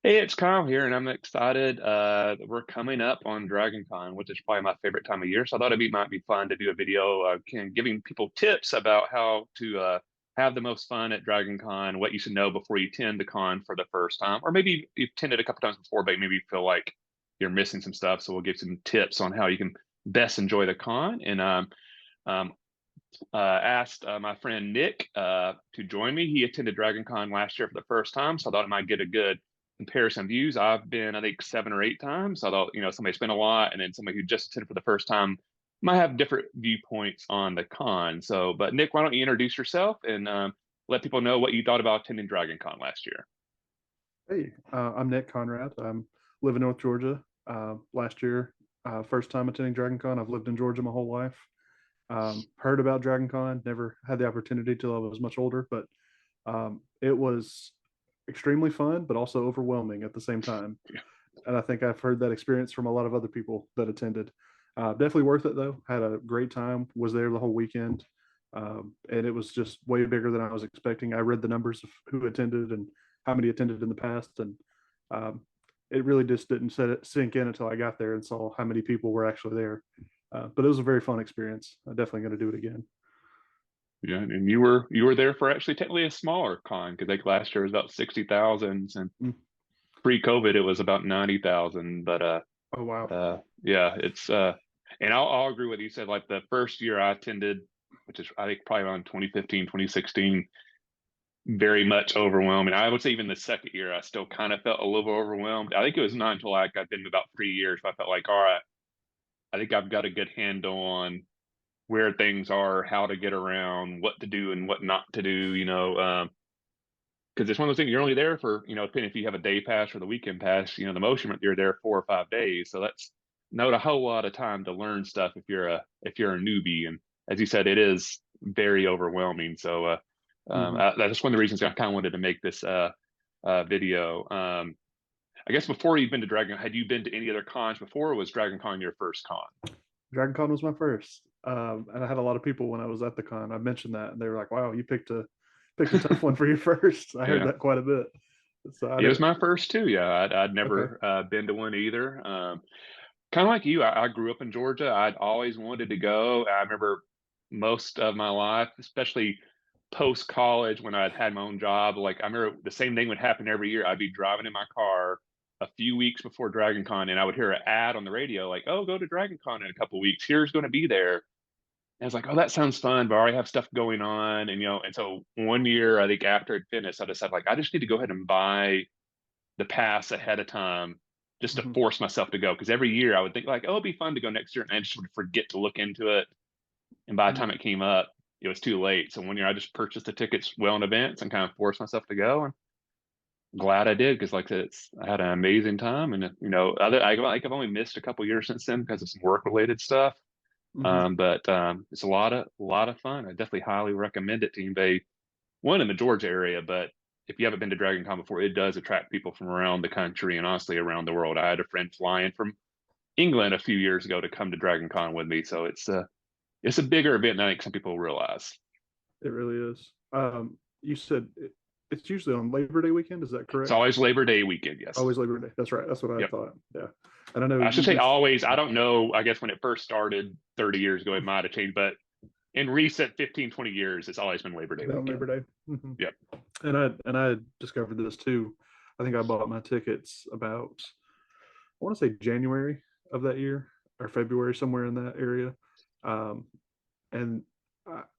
Hey, it's Kyle here, and I'm excited that we're coming up on Dragon Con, which is probably my favorite time of year. So I thought it might be fun to do a video giving people tips about how to have the most fun at Dragon Con, what you should know before you attend the con for the first time, or maybe you've attended a couple times before, but maybe you feel like you're missing some stuff. So we'll give some tips on how you can best enjoy the con. And um, asked my friend Nick to join me. He attended Dragon Con last year for the first time, so I thought I might get a good comparison of views. I've been, I think, 7 or 8 times. So I thought, somebody's been a lot, and then somebody who just attended for the first time might have different viewpoints on the con. So, but Nick, why don't you introduce yourself and let people know what you thought about attending Dragon Con last year? Hey, I'm Nick Conrad. I'm live in North Georgia. Last year, first time attending Dragon Con. I've lived in Georgia my whole life. Heard about Dragon Con, never had the opportunity till I was much older, but it was extremely fun, but also overwhelming at the same time. And I think I've heard that experience from a lot of other people that attended. Definitely worth it though. Had a great time. Was there the whole weekend, and it was just way bigger than I was expecting. I read the numbers of who attended and how many attended in the past, and um, it really just didn't sink in until I got there and saw how many people were actually there. But it was a very fun experience. I'm definitely going to do it again. Yeah, and you were there for actually technically a smaller con because like last year was about 60,000, and Mm. pre-COVID it was about 90,000. But Oh wow. yeah, it's and I'll agree with you. Said like the first year I attended, which is I think probably around 2015, 2016, very much overwhelming. I would say even the second year I still kind of felt a little overwhelmed. I think it was not until like I've been about 3 years, I felt like, all right, I think I've got a good handle on where things are, how to get around, what to do and what not to do, because it's one of those things you're only there for, depending if you have a day pass or the weekend pass, the most you're there 4 or 5 days. So that's not a whole lot of time to learn stuff if you're a newbie. And as you said, it is very overwhelming. So Hmm. that's one of the reasons I kind of wanted to make this video. I guess before you've been to Dragon, had you been to any other cons before, or was Dragon Con your first con? Dragon Con was my first, and I had a lot of people when I was at the con. I mentioned that, and they were like, "Wow, you picked a tough one for your first." I heard Yeah. that quite a bit. So I It was didn't. my first too. Yeah, I'd Okay. never been to one either. Kind of like you, I grew up in Georgia. I'd always wanted to go. I remember most of my life, especially post college when I'd had my own job. Like I remember the same thing would happen every year. I'd be driving in my car a few weeks before Dragon Con, and I would hear an ad on the radio like, "Oh, go to Dragon Con in a couple of weeks. Here's going to be there." And I was like, "Oh, that sounds fun," but I already have stuff going on, and so one year, I think after it finished, I decided like I just need to go ahead and buy the pass ahead of time just to Hmm. force myself to go. Because every year I would think like, oh, it'd be fun to go next year, and I just would forget to look into it. And by the time Hmm. it came up, it was too late. So one year I just purchased the tickets well in advance and kind of forced myself to go. And glad I did because, like I said, I had an amazing time. And I've only missed a couple years since then because of some work related stuff. Hmm. But it's a lot of fun. I definitely highly recommend it to anybody one in the Georgia area, but if you haven't been to Dragon Con before, it does attract people from around the country and honestly around the world. I had a friend flying from England a few years ago to come to Dragon Con with me, so it's a bigger event than I think some people realize. It really is. You said it's usually on Labor Day weekend. Is that It's correct? always Labor Day weekend, yes. Always Labor Day. That's right. That's what I Yep. thought. Yeah. And I know I should you say mentioned. always. I don't know. I guess when it first started 30 years ago, it might have changed, but in recent 15, 20 years, it's always been Labor Day On Labor weekend. Day. Hmm. Yep. And I discovered this too. I think I bought my tickets about, I want to say January of that year or February, somewhere in that area. Um, and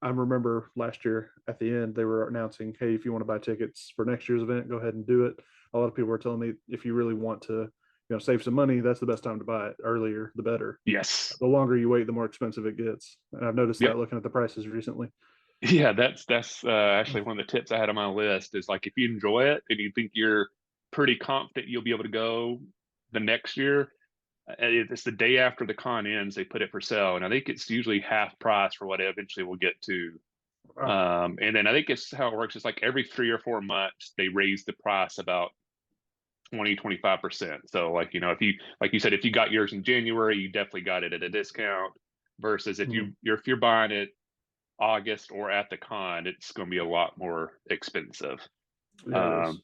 I remember last year at the end they were announcing, "Hey, if you want to buy tickets for next year's event, go ahead and do it." A lot of people were telling me if you really want to, save some money, that's the best time to buy it. Earlier, the better. Yes. The longer you wait, the more expensive it gets. And I've noticed Yep. that looking at the prices recently. Yeah, that's actually one of the tips I had on my list is like if you enjoy it and you think you're pretty confident you'll be able to go the next year, it's the day after the con ends, they put it for sale, and I think it's usually half price for what it eventually will get to. Wow. And then I think it's how it works. It's like every 3 or 4 months they raise the price about 20, 25%. So like if you like you said if you got yours in January, you definitely got it at a discount. Versus if Mhm. you're buying it August or at the con, it's going to be a lot more expensive. Yeah, it Um, is.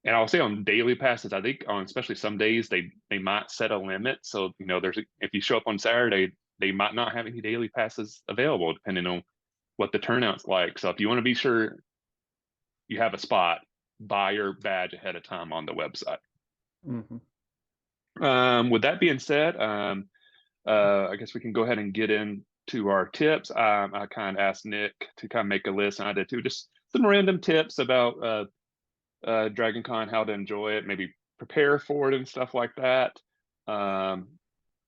And I'll say on daily passes, I think on especially some days they might set a limit. So there's if you show up on Saturday, they might not have any daily passes available depending on what the turnout's like. So if you want to be sure you have a spot, buy your badge ahead of time on the website. Hmm. With that being said, I guess we can go ahead and get into our tips. I kind of asked Nick to kind of make a list, and I did too. Just some random tips about Dragon Con, how to enjoy it, maybe prepare for it and stuff like that. Um,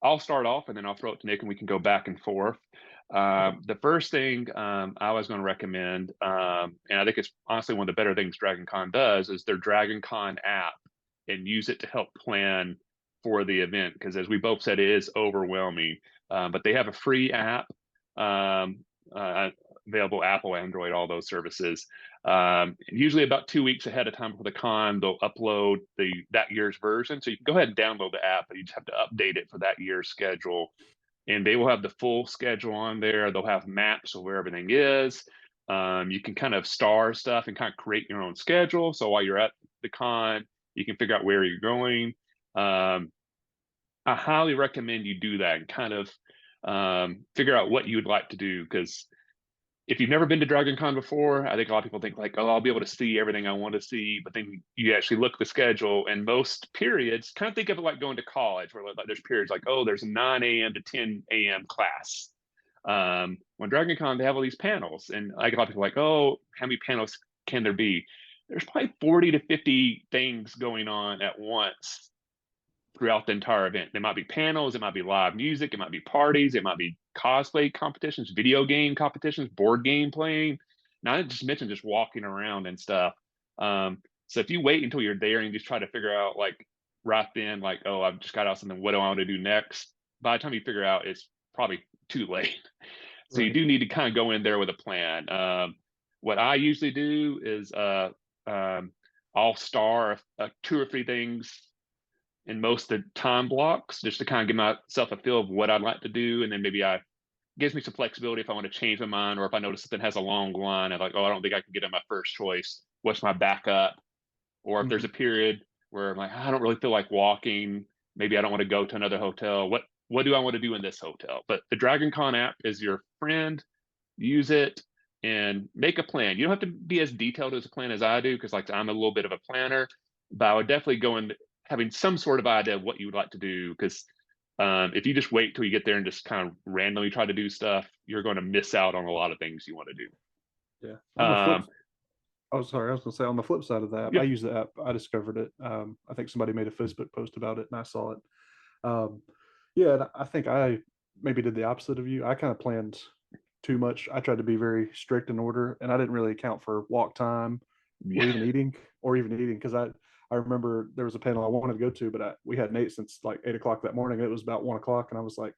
I'll start off and then I'll throw it to Nick and we can go back and forth. Okay. The first thing I was going to recommend, and I think it's honestly one of the better things Dragon Con does, is their Dragon Con app and use it to help plan for the event. Because as we both said, it is overwhelming. But they have a free app um, uh, available, Apple, Android, all those services. Usually about 2 weeks ahead of time for the con, they'll upload that year's version. So you can go ahead and download the app, but you just have to update it for that year's schedule. And they will have the full schedule on there. They'll have maps of where everything is. You can kind of star stuff and kind of create your own schedule. So while you're at the con, you can figure out where you're going. Um, I highly recommend you do that and kind of figure out what you would like to do because if you've never been to Dragon Con before, I think a lot of people think like, oh, I'll be able to see everything I want to see. But then you actually look at the schedule and most periods, kind of think of it like going to college where like there's periods like, oh, there's a 9 a.m. to 10 a.m. class. When Dragon Con, they have all these panels. And like a lot of people are like, oh, how many panels can there be? There's probably 40 to 50 things going on at once throughout the entire event. There might be panels, it might be live music, it might be parties, it might be cosplay competitions, video game competitions, board game playing. Not to just mention just walking around and stuff. So if you wait until you're there and you just try to figure out like right then, like, oh, I've just got out something, what do I want to do next? By the time you figure out, it's probably too late. So you Right. do need to kind of go in there with a plan. What I usually do is um, I'll star two or three things in most of the time blocks just to kind of give myself a feel of what I'd like to do. And then maybe I gives me some flexibility if I want to change my mind or if I notice something has a long line. I'm like, oh, I don't think I can get in my first choice. What's my backup? Or if there's Hmm. a period where I'm like, I don't really feel like walking. Maybe I don't want to go to another hotel. What do I want to do in this hotel? But the Dragon Con app is your friend. Use it and make a plan. You don't have to be as detailed as a plan as I do because like I'm a little bit of a planner, but I would definitely go in having some sort of idea of what you would like to do because if you just wait till you get there and just kind of randomly try to do stuff, you're going to miss out on a lot of things you want to Yeah. do. On the flip, oh, sorry, I was gonna say on the flip side of the app, I Yeah, use the app. I discovered it. I think somebody made a Facebook post about it, and I saw it. Um, yeah, and I think I maybe did the opposite of you. I kind of planned too much. I tried to be very strict in order, and I didn't really account for walk time or yeah, even eating because I remember there was a panel I wanted to go to, but we hadn't ate since like 8 o'clock that morning. It was about 1 o'clock, and I was like,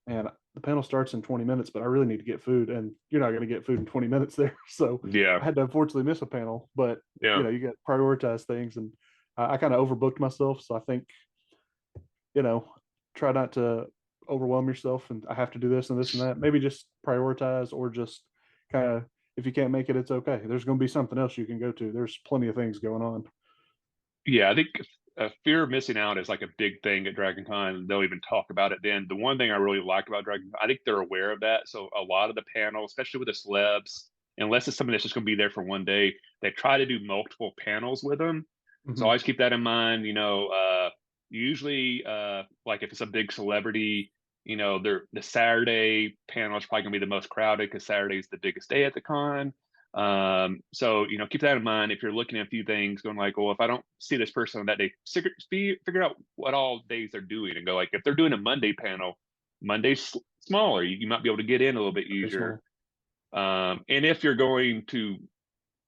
man, the panel starts in 20 minutes, but I really need to get food, and you're not going to get food in 20 minutes there. So yeah, I had to unfortunately miss a panel, but yeah. you got to prioritize things, and I kind of overbooked myself. So I think you know, try not to overwhelm yourself and I have to do this and this and that. Maybe just prioritize or just kind of if you can't make it, it's okay. There's going to be something else you can go to. There's plenty of things going on. Yeah, I think fear of missing out is like a big thing at Dragon Con. They'll even talk about it then. The one thing I really like about Dragon Con, I think they're aware of that. So a lot of the panels, especially with the celebs, unless it's something that's just going to be there for one day, they try to do multiple panels with them. So Hmm. always keep that in mind. Usually, like if it's a big celebrity, the Saturday panel is probably going to be the most crowded because Saturday is the biggest day at the con. So keep that in mind if you're looking at a few things, going like, well, if I don't see this person on that day, figure out what all days they're doing, and go like, if they're doing a Monday panel, Monday's smaller, you might be able to get in a little bit Very easier. small. And if you're going to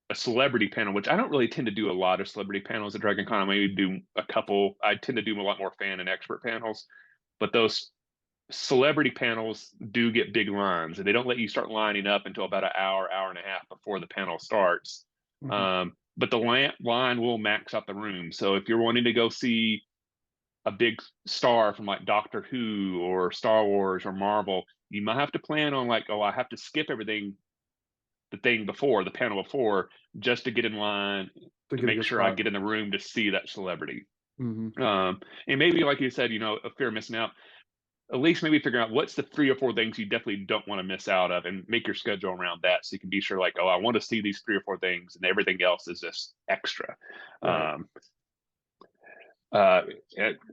a celebrity panel, which I don't really tend to do a lot of celebrity panels at Dragon Con, I maybe do a couple. I tend to do a lot more fan and expert panels, but those celebrity panels do get big lines and they don't let you start lining up until about an hour and a half before the panel starts. Hmm. But the line will max out the room. So if you're wanting to go see a big star from like Doctor Who or Star Wars or Marvel, you might have to plan on like, oh, I have to skip everything the thing before, the panel before, just to get in line To to get a make good sure I spot. get in the room to see that celebrity. Hmm. And maybe, like you said, a fear of missing out. At least maybe figure out what's the 3 or 4 things you definitely don't want to miss out of, and make your schedule around that so you can be sure, like, oh, I want to see these 3 or 4 things, and everything else is just extra. Right. Um, uh,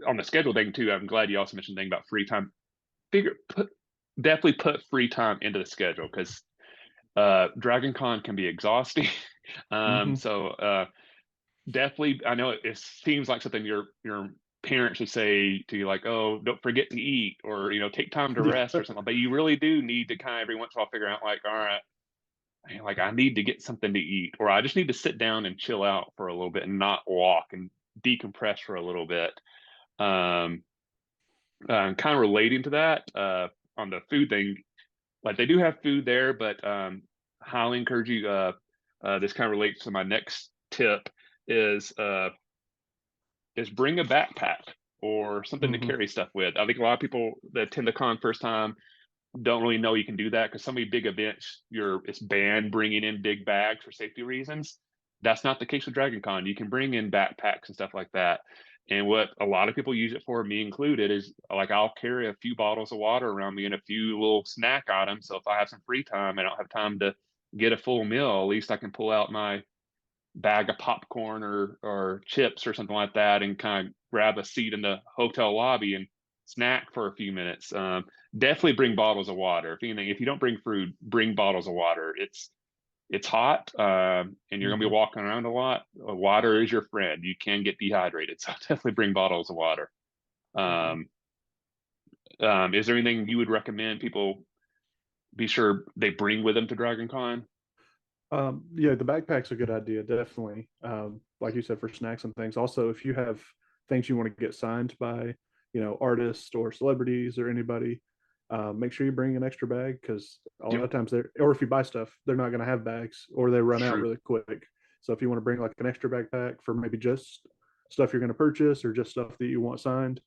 on the schedule thing too, I'm glad you also mentioned the thing about free time. Definitely put free time into the schedule, because Dragon Con can be exhausting. Hmm. So definitely, I know it seems like something your parents would say to you, like, oh, don't forget to eat, or take time to Yeah. rest or something. But you really do need to kind of every once in a while figure out, like, all right, like I need to get something to eat, or I just need to sit down and chill out for a little bit and not walk and decompress for a little bit. Um, kind of relating to that, on the food thing, like they do have food there, but highly encourage you. This kind of relates to my next tip is uh, is bring a backpack or something to Hmm. carry stuff with. I think a lot of people that attend the con first time don't really know you can do that, because so many big events, it's banned bringing in big bags for safety reasons. That's not the case with Dragon Con. You can bring in backpacks and stuff like that. And what a lot of people use it for, me included, is like I'll carry a few bottles of water around me and a few little snack items. So if I have some free time, I don't have time to get a full meal, at least I can pull out my bag of popcorn or chips or something like that, and kind of grab a seat in the hotel lobby and snack for a few minutes. Definitely bring bottles of water. If anything, if you don't bring food, bring bottles of water. It's hot, and you're gonna be Hmm. walking around a lot. Water is your friend. You can get dehydrated, so definitely bring bottles of water. Definitely. Um, is there anything you would recommend people be sure they bring with them to Dragon Con? Yeah, the backpack's a good idea, definitely. Like you said, for snacks and things. Also, if you have things you want to get signed by, artists or celebrities or anybody, make sure you bring an extra bag, because a lot Yep, of times or if you buy stuff, they're not going to have bags, or they run out true. really quick. So if you want to bring like an extra backpack for maybe just stuff you're going to purchase or just stuff that you want signed,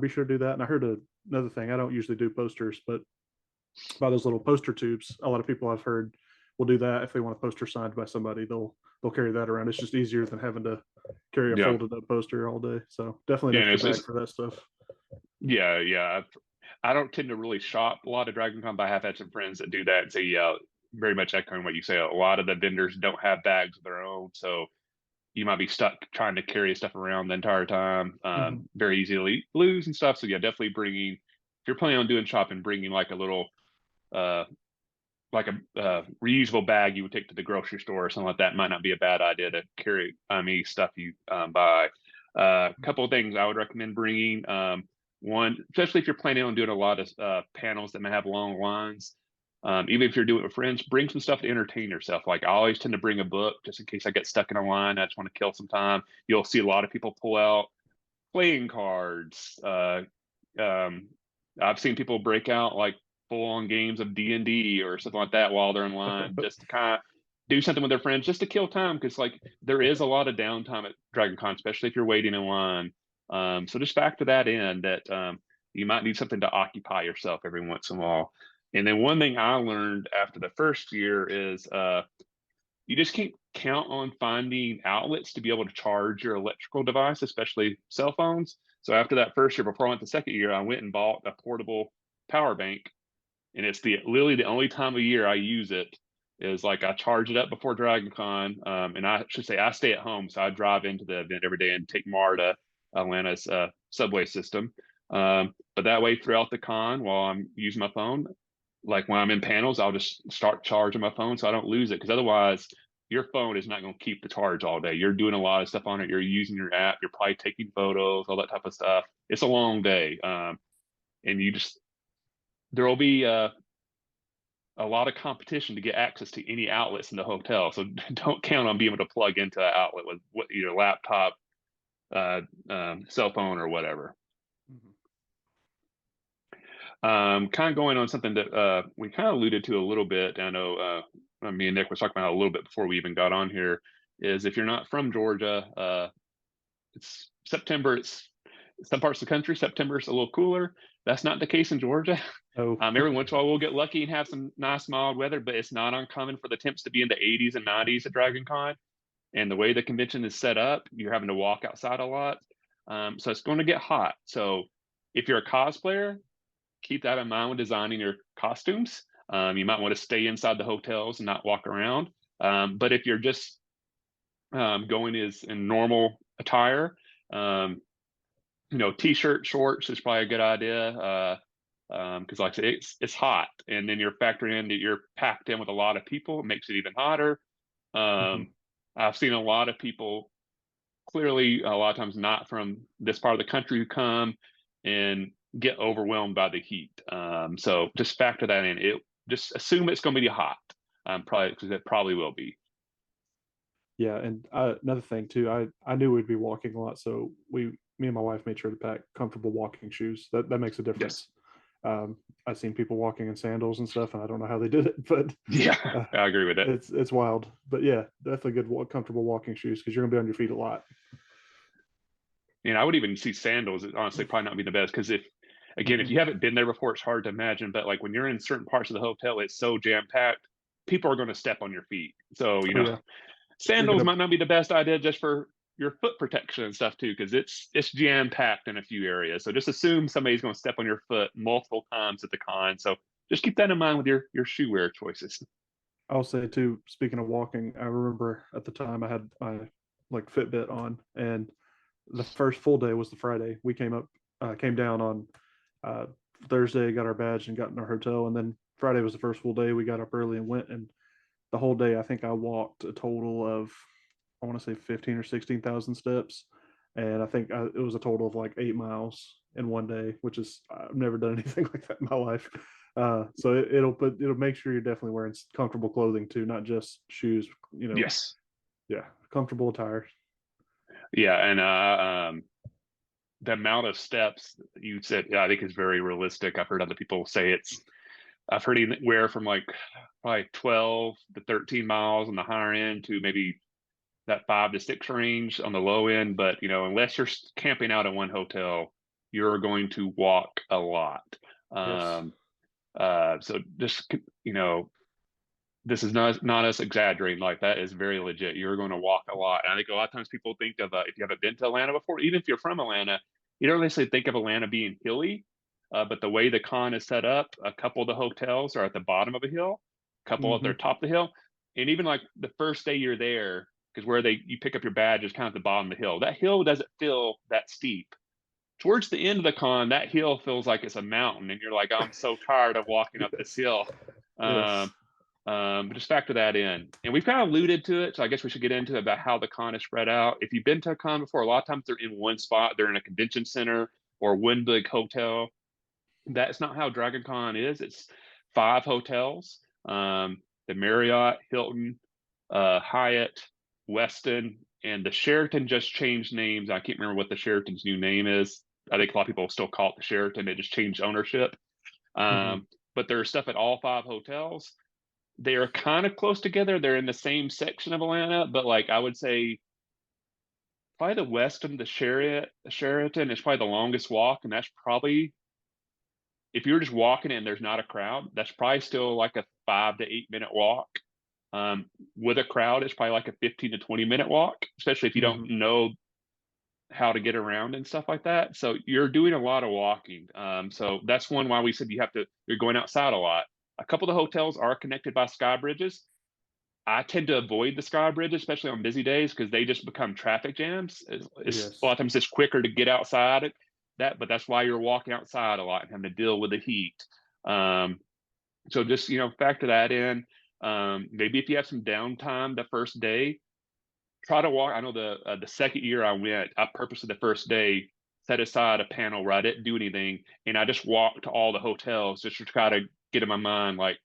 be sure to do that. And I heard another thing. I don't usually do posters, but by those little poster tubes. A lot of people I've heard will do that if they want a poster signed by somebody. They'll carry that around. It's just easier than having to carry a Yeah, folded up poster all day. So definitely an yeah, and extra it's bag for that stuff. yeah, yeah. I don't tend to really shop a lot of Dragon Con, but I have had some friends that do that and say, yeah, very much echoing what you say. A lot of the vendors don't have bags of their own, so you might be stuck trying to carry stuff around the entire time. Hmm. Very easily lose and stuff. So yeah, definitely bringing. If you're planning on doing shopping, bringing like a little, uh, like a reusable bag you would take to the grocery store or something like that might not be a bad idea to carry any stuff you buy. A couple of things I would recommend bringing. One, especially if you're planning on doing a lot of panels that may have long lines. Even if you're doing it with friends, bring some stuff to entertain yourself. Like I always tend to bring a book just in case I get stuck in a line. I just want to kill some time. You'll see a lot of people pull out playing cards. Um, I've seen people break out like full on games of D&D or something like that while they're in line, just to kind of do something with their friends, just to kill time. Because like there is a lot of downtime at Dragon Con, especially if you're waiting in line. So just factor that in, that you might need something to occupy yourself every once in a while. And then one thing I learned after the first year is you just can't count on finding outlets to be able to charge your electrical device, especially cell phones. So after that first year, before I went the second year, I went and bought a portable power bank, and it's the literally the only time of year I use it is like I charge it up before DragonCon, and I should say I stay at home, so I drive into the event every day and take MARTA, Atlanta's subway system. But that way, throughout the con, while I'm using my phone, like when I'm in panels, I'll just start charging my phone so I don't lose it. Because otherwise, your phone is not going to keep the charge all day. You're doing a lot of stuff on it. You're using your app. You're probably taking photos, all that type of stuff. It's a long day, and there will be a lot of competition to get access to any outlets in the hotel. So don't count on being able to plug into an outlet with your laptop, cell phone, or whatever. Mhm. Kind of going on something that we kind of alluded to a little bit. I know me and Nick was talking about a little bit before we even got on here. Is if you're not from Georgia, it's September. some parts of the country, September is a little cooler. That's not the case in Georgia. Oh, Every once in a while, we'll get lucky and have some nice mild weather, but it's not uncommon for the temps to be in the 80s and 90s at Dragon Con. And the way the convention is set up, you're having to walk outside a lot. So it's going to get hot. So if you're a cosplayer, keep that in mind when designing your costumes. You might want to stay inside the hotels and not walk around. But if you're just going is in normal attire, t-shirt, shorts is probably a good idea. Because like I said, it's hot, and then you're factoring in that you're packed in with a lot of people. It makes it even hotter. mhm. I've seen a lot of people, clearly a lot of times not from this part of the country, who come and get overwhelmed by the heat. So just factor that in. Just assume it's going to be hot, probably, because it probably will be. Yeah, and another thing too, I knew we'd be walking a lot, so me and my wife made sure to pack comfortable walking shoes. That makes a Yes. difference. I've seen people walking in sandals and stuff, and I don't know how they did it, but Yeah, uh, I agree with it. it's wild. But yeah, definitely good, comfortable walking shoes because you're gonna be on your feet a lot. And I would even see sandals, honestly, probably not be the best, because again, if Hmm. you haven't been there before, it's hard to imagine. But like when you're in certain parts of the hotel, it's so jam packed, people are going to step on your feet. So, Oh yeah, you're sandals gonna. might not be the best idea just for your foot protection and stuff too, because it's jam packed in a few areas. So just assume somebody's going to step on your foot multiple times at the con. So just keep that in mind with your shoe wear choices. I'll say too. Speaking of walking, I remember at the time I had my like Fitbit on, and the first full day was the Friday. We came down on uh, Thursday, got our badge and got in our hotel, and then Friday was the first full day. We got up early and went, and the whole day I think I walked a total of I want to say 15 or 16,000 steps, and I think it was a total of like 8 miles in one day, which is I've never done anything like that in my life. So it'll make sure you're definitely wearing comfortable clothing too, not just shoes. Yes. Yeah, comfortable attire. Yeah. And the amount of steps you said, yeah, I think is very realistic. I've heard other people say I've heard anywhere from like probably 12 to 13 miles on the higher end to maybe that 5 to 6 range on the low end. But unless you're camping out in one hotel, you're going to walk a lot. Yes. Um, so just this is not us exaggerating. Like, that is very legit. You're going to walk a lot. And I think a lot of times people think of, if you haven't been to Atlanta before, even if you're from Atlanta, you don't necessarily think of Atlanta being hilly. But the way the con is set up, a couple of the hotels are at the bottom of a hill, a couple at Hmm. their top of the hill, and even like the first day you're there, because where you pick up your badge is kind of at the bottom of the hill. That hill doesn't feel that steep. Towards the end of the con, that hill feels like it's a mountain, and you're like, I'm so tired of walking up this Yes. hill. Yes. Um, but just factor that in. And we've kind of alluded to it, so I guess we should get into about how the con is spread out. If you've been to a con before, a lot of times they're in one spot. They're in a convention center or one big hotel. That's not how Dragon Con is. It's 5 hotels: the Marriott, Hilton, Hyatt, Westin, and the Sheraton just changed names. I can't remember what the Sheraton's new name is. I think a lot of people still call it the Sheraton. It just changed ownership. Hmm. But there's stuff at all 5 hotels. They are kind of close together. They're in the same section of Atlanta, but like I would say, probably the Westin, the Sheraton is probably the longest walk, and that's probably, if you're just walking and there's not a crowd, that's probably still like a 5 to 8 minute walk. Um, with a crowd, it's probably like a 15 to 20 minute walk, especially if you don't Hmm. know how to get around and stuff like that. So you're doing a lot of walking. So that's one why we said you're going outside a lot. A couple of the hotels are connected by sky bridges. I tend to avoid the sky bridges, especially on busy days, because they just become traffic jams. It's a lot Yes. of times it's quicker to get outside but that's why you're walking outside a lot and having to deal with the heat. Um, so just factor that in. Maybe if you have some downtime the first day, try to walk. I know the second year I went, I purposely the first day set aside a panel where I didn't do anything, and I just walked to all the hotels just to try to get in my mind, like,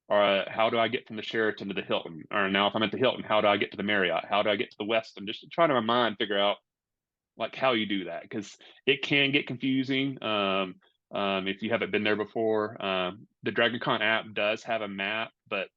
all right, how do I get from the Sheraton to the Hilton? Or now if I'm at the Hilton, how do I get to the Marriott? How do I get to the Westin? Just trying to, in my mind, figure out like how you do that, because it can get confusing. If you haven't been there before, the DragonCon app does have a map, but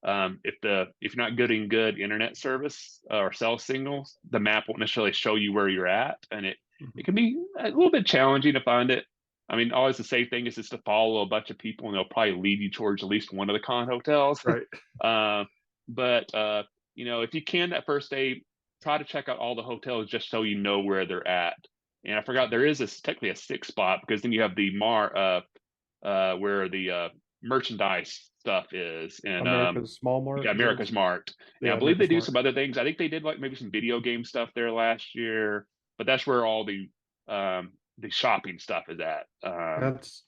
if you're not getting good internet service or cell signals, the map won't necessarily show you where you're at, and Mhm. it can be a little bit challenging to find it. I mean, always the safe thing is just to follow a bunch of people, and they'll probably lead you towards at least one of the con hotels. Right. um, but if you can that first day, try to check out all the hotels just so you know where they're at. And I forgot there is technically a sixth spot because then you have the where the merchandise stuff is, and America's Small you Mart. got Is that what America's it's? Mart. And Yeah, I believe they America's do Smart. some other things. I think they did like maybe some video game stuff there last year, but that's where all the shopping stuff is at. That's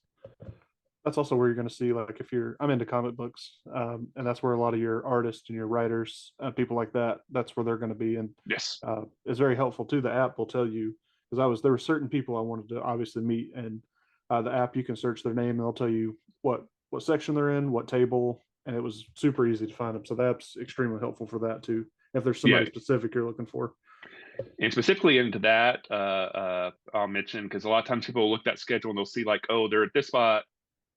that's also where you're going to see, like, if you're, I'm into comic books, and that's where a lot of your artists and your writers, people like that, that's where they're going to be. And Yes. it's very helpful too. The app will tell you, because there were certain people I wanted to obviously meet, and the app, you can search their name and they'll tell you what section they're in, what table, and it was super easy to find them. So the app's extremely helpful for that too, if there's Yeah. somebody specific you're looking for. And specifically into that, I'll mention because a lot of times people look at that schedule and they'll see like, oh, they're at this spot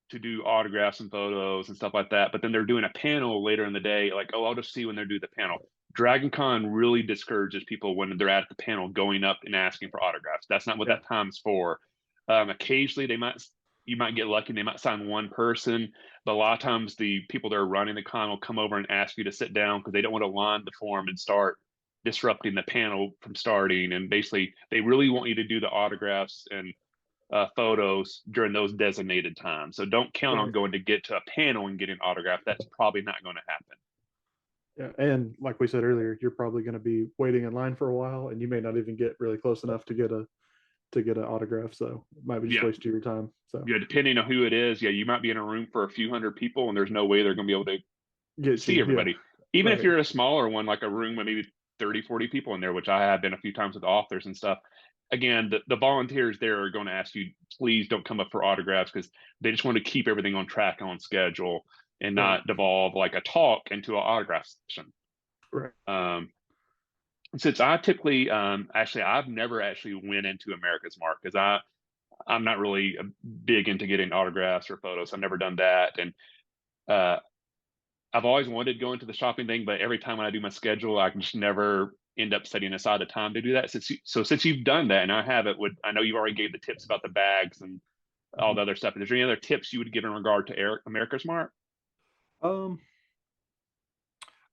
to do autographs and photos and stuff like that. But then they're doing a panel later in the day, like, oh, I'll just see when they're doing the panel. Dragon Con really discourages people when they're at the panel going up and asking for autographs. That's not what Yeah. that time's for. Occasionally, you might get lucky and they might sign one person, but a lot of times the people that are running the con will come over and ask you to sit down because they don't want to line the form and start disrupting the panel from starting. And basically, they really want you to do the autographs and photos during those designated times. So don't count on Right. going to get to a panel and getting autographed. That's probably not going to happen. Yeah, and like we said earlier, you're probably going to be waiting in line for a while, and you may not even get really close enough to get an autograph. So it might be just Yeah. wasting your time. So Yeah. Depending on who it is, yeah, you might be in a room for a few hundred people and there's no way they're going to be able to get see you, yeah, everybody. Even if right, you're in a smaller one, like a room with maybe 30, 40 people in there, which I have been a few times with authors and stuff. Again, the volunteers there are going to ask you, please don't come up for autographs because they just want to keep everything on track and on schedule and right, not devolve like a talk into an autograph session. right. Um, since I typically, I've never actually went into America's Mark because I'm not really big into getting autographs or photos. I've never done that, and uh, I've always wanted to go into the shopping thing, but every time when I do my schedule, I can just never end up setting aside the time to do that. Since you've done that, and I have it, would I know you already gave the tips about the bags and all Mhm. the other stuff. Is there any other tips you would give in regard to America's Mart? Um,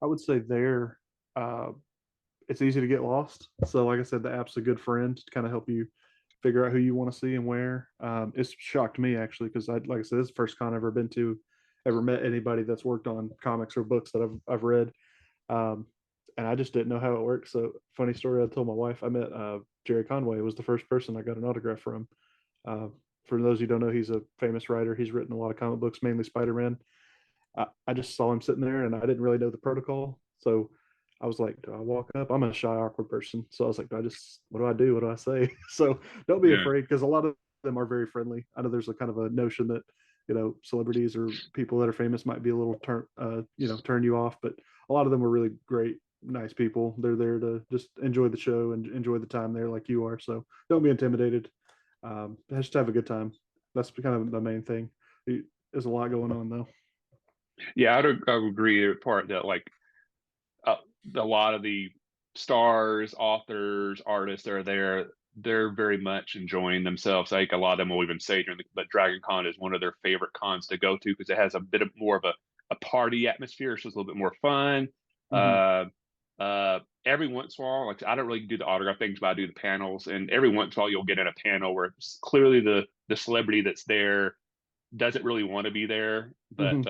I would say there, uh, it's easy to get lost. So, like I said, the app's a good friend to kind of help you figure out who you want to see and where. It's shocked me actually because like I said, this is the first con I've ever been to, ever met anybody that's worked on comics or books that I've read. Um, and I just didn't know how it works. So, funny story, I told my wife, I met Jerry Conway, was the first person I got an autograph from. Uh, for those who don't know, he's a famous writer. He's written a lot of comic books, mainly Spider-Man. I just saw him sitting there and I didn't really know the protocol. So I was like, do I walk up? I'm a shy, awkward person. So I was like, what do I do? What do I say? So don't be Yeah, afraid because a lot of them are very friendly. I know there's a kind of a notion that, celebrities or people that are famous might be a little turn you off, but a lot of them are really great, nice people. They're there to just enjoy the show and enjoy the time there like you are. So don't be intimidated. Just have a good time. That's kind of the main thing. There's a lot going on though. yeah, I would agree. The part that like uh, a lot of the stars, authors, artists that are there, they're very much enjoying themselves. Like a lot of them will even say but Dragon Con is one of their favorite cons to go to because it has a bit of more of a party atmosphere, so it's a little bit more fun. Hmm. Uh, every once in a while, like I don't really do the autograph things, but I do the panels, and every once in a while you'll get in a panel where it's clearly the celebrity that's there doesn't really want to be there, but Hmm.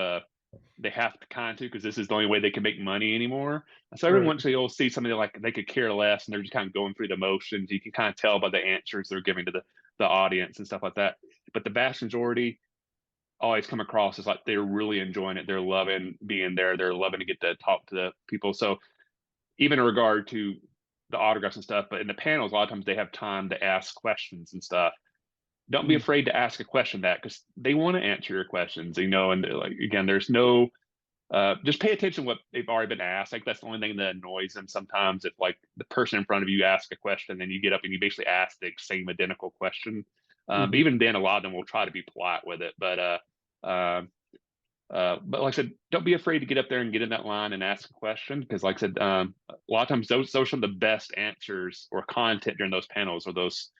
they have to kind of because this is the only way they can make money anymore. So every Right. once in a while, you'll see somebody like they could care less and they're just kind of going through the motions. You can kind of tell by the answers they're giving to the audience and stuff like that. But the vast majority always come across as like they're really enjoying it. They're loving being there. They're loving to get to talk to the people. So even in regard to the autographs and stuff, but in the panels, a lot of times they have time to ask questions and stuff. Don't be Mm. afraid to ask a question that because they want to answer your questions, and like again, there's no just pay attention to what they've already been asked. Like that's the only thing that annoys them sometimes. If like the person in front of you asks a question, then you get up and you basically ask the same identical question. But Hmm. even then, a lot of them will try to be polite with it. Uh, but like I said, don't be afraid to get up there and get in that line and ask a question because, like I said, a lot of times those are some of the best answers or content during those panels or those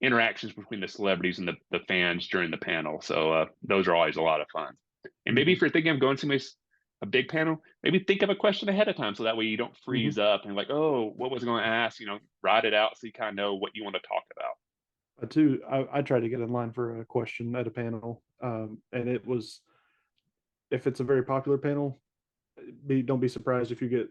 interactions between the celebrities and the fans during the panel. So those are always a lot of fun. And maybe Hmm. if you're thinking of going to a big panel, maybe think of a question ahead of time so that way you don't Hmm. freeze up and like, oh, what was I going to ask? Write it out so you kind of know what you want to talk about. I tried to get in line for a question at a panel, and it was, if it's a very popular panel, don't be surprised if you get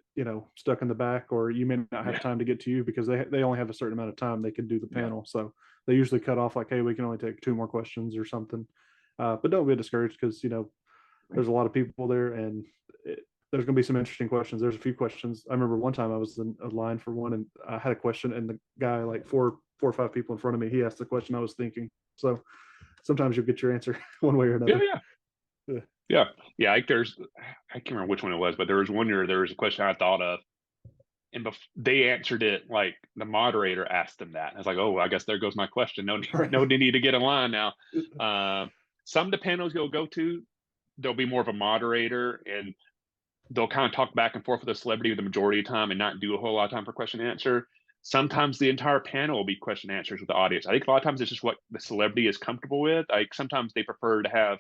stuck in the back, or you may not have Yeah, time to get to you because they only have a certain amount of time they can do the yeah, panel. So they usually cut off like, hey, we can only take two more questions or something. But don't get discouraged because there's a lot of people there, and there's going to be some interesting questions. There's a few questions. I remember one time I was in a line for one, and I had a question, and the guy, like four or five people in front of me, he asked the question I was thinking. So sometimes you'll get your answer one way or yeah, another. yeah. Yeah. Yeah, yeah. I can't remember which one it was, but there was one year there was a question I thought of, and they answered it like the moderator asked them that. And I was like, oh, I guess there goes my question. No, Right. no need to get in line now. Some of the panels you'll go to, there'll be more of a moderator, and they'll kind of talk back and forth with the celebrity the majority of the time and not do a whole lot of time for question and answer. Sometimes the entire panel will be question and answers with the audience. I think a lot of times it's just what the celebrity is comfortable with. Like sometimes they prefer to have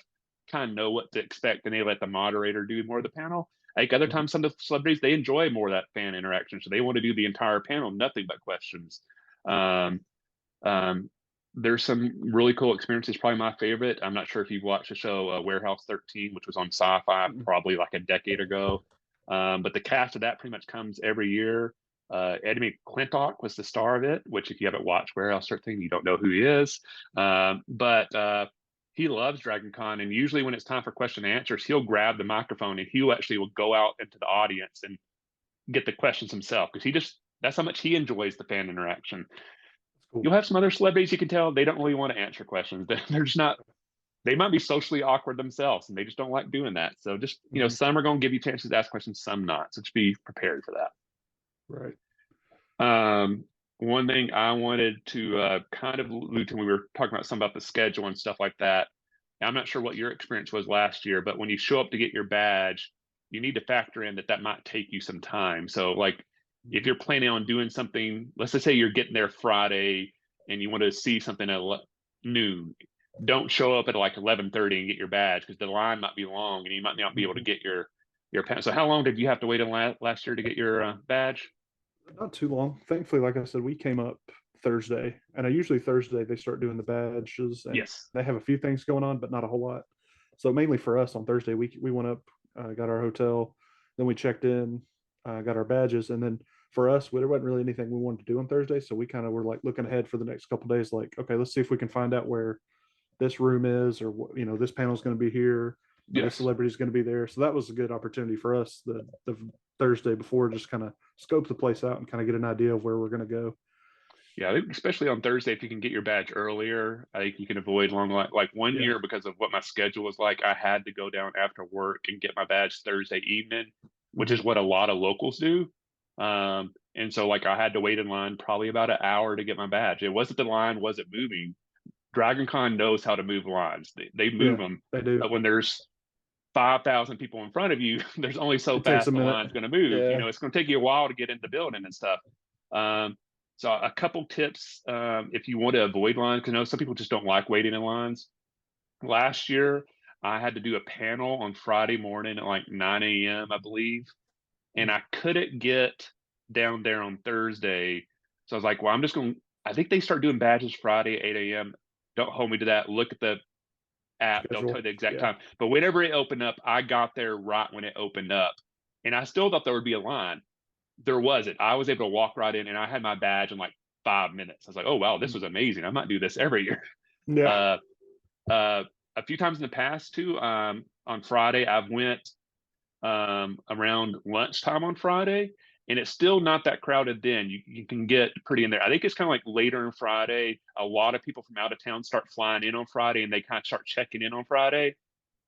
kind of know what to expect and they let the moderator do more of the panel. Like other times, some of the celebrities they enjoy more of that fan interaction, so they want to do the entire panel, nothing but questions. Um, um, there's some really cool experiences. Probably my favorite. I'm not sure if you've watched the show Warehouse 13, which was on Sci-Fi probably like a decade ago. But the cast of that pretty much comes every year. Eddie McClintock was the star of it, which if you haven't watched Warehouse 13, you don't know who he is. But he loves Dragon Con, and usually when it's time for question and answers, he'll grab the microphone and he'll actually will go out into the audience and get the questions himself because he just that's how much he enjoys the fan interaction. That's cool. You'll have some other celebrities you can tell they don't really want to answer questions. They're just not. They might be socially awkward themselves, and they just don't like doing that. So just Hmm. some are going to give you chances to ask questions, some not. So just be prepared for Right. that. One thing I wanted to kind of allude to when we were talking about some about the schedule and stuff like that. I'm not sure what your experience was last year, but when you show up to get your badge, you need to factor in that might take you some time. So like if you're planning on doing something, let's just say you're getting there Friday and you want to see something at noon, don't show up at like 11:30 and get your badge because the line might be long and you might not be able to Hmm. get your pen. So how long did you have to wait in last year to get your badge? Not too long. Thankfully, like I said, we came up Thursday, and I usually Thursday they start doing the badges, and Yes. they have a few things going on, but not a whole lot. So mainly for us on Thursday, we went up, got our hotel, then we checked in, got our badges, and then for us, there wasn't really anything we wanted to do on Thursday, so we kind of were like looking ahead for the next couple days, like, okay, let's see if we can find out where this room is, or this panel is going to be here, or this Yes. celebrity is going to be there. So that was a good opportunity for us the Thursday before, just kind of scope the place out and kind of get an idea of where we're going to go. Yeah, I think especially on Thursday, if you can get your badge earlier, I think you can avoid long line. Like one Yeah. year, because of what my schedule was like, I had to go down after work and get my badge Thursday evening, which Hmm. is what a lot of locals do. And so like I had to wait in line probably about an hour to get my badge. It wasn't the line wasn't moving. DragonCon knows how to move lines. They move Yeah, them, they do. but when there's 5,000 people in front of you, there's only so It takes a fast the minute. line's going to move. Yeah. It's going to take you a while to get into the building and stuff. Um, so a couple tips if you want to avoid lines, because I know some people just don't like waiting in lines. Last year, I had to do a panel on Friday morning at like 9 a.m., I believe, and I couldn't get down there on Thursday. So I was like, well, I'm just going. I think they start doing badges Friday 8 a.m. Don't hold me to that. Look at the app. They'll tell Schedule. you the exact Yeah. time. But whenever it opened up, I got there right when it opened up. And I still thought there would be a line. There wasn't. I was able to walk right in and I had my badge in like 5 minutes. I was like, oh, wow, this was amazing. I might do this every year. Yeah. Uh, uh, a few times in the past too, on Friday, I've went around lunchtime on Friday, and it's still not that crowded. Then you can get pretty in there. I think it's kind of like later on Friday. A lot of people from out of town start flying in on Friday, and they kind of start checking in on Friday.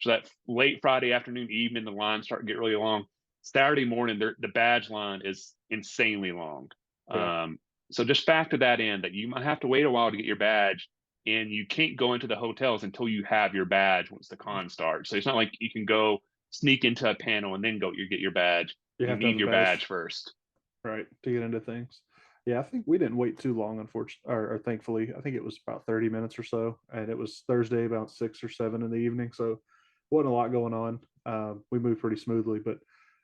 So that late Friday afternoon, evening, the lines start to get really long. Saturday morning, the badge line is insanely long. Yeah. Um, so just factor that in that you might have to wait a while to get your badge, and you can't go into the hotels until you have your badge once the con starts. So it's not like you can go sneak into a panel and then go you get your badge. You You have to have need a your badge badge, first. right, to get into things. Yeah, I think we didn't wait too long, unfortunately, or thankfully. I think it was about 30 minutes or so, and it was Thursday about 6 or 7 in the evening, so wasn't a lot going on. We moved pretty smoothly. But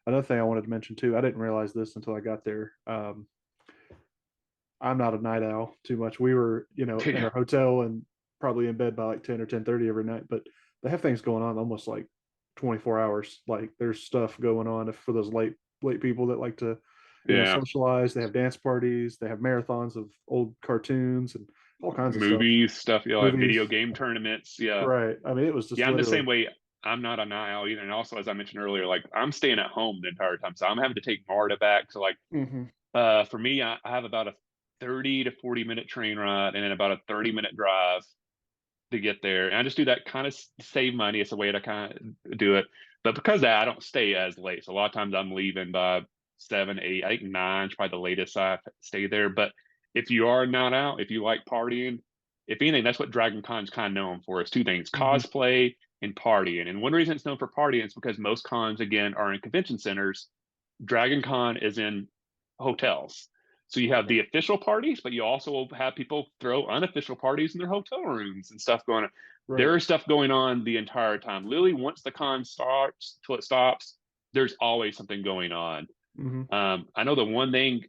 another thing I wanted to mention too, I didn't realize this until I got there. I'm not a night owl too much. We were, in Yeah. our hotel and probably in bed by like 10 or 10:30 every night, but they have things going on almost like 24 hours. Like there's stuff going on for those late people that like to, Yeah. socialize. They have dance parties, they have marathons of old cartoons and all kinds of stuff. Movies, stuff, like video Movies. game tournaments. Yeah. Right. I mean, it was just Yeah, I'm the literally. same way. I'm not a night owl either. And also, as I mentioned earlier, like I'm staying at home the entire time. So I'm having to take Marta back. So like Hmm. for me, I have about a 30 to 40 minute train ride and then about a 30-minute drive to get there. And I just do that kind of save money. It's a way to kind of do it. But because of that, I don't stay as late. So a lot of times I'm leaving by 7, 8, I think 9 is probably the latest I stay there. But if you are not out, if you like partying, if anything, that's what Dragon Con is kind of known for. It's two things: Hmm. cosplay and partying. And one reason it's known for partying is because most cons, again, are in convention centers. Dragon Con is in hotels. So you have the official parties, but you also have people throw unofficial parties in their hotel rooms and stuff going on. Right. There is stuff going on the entire time. Literally, once the con starts till it stops, there's always something going on. Hmm. I know the one thing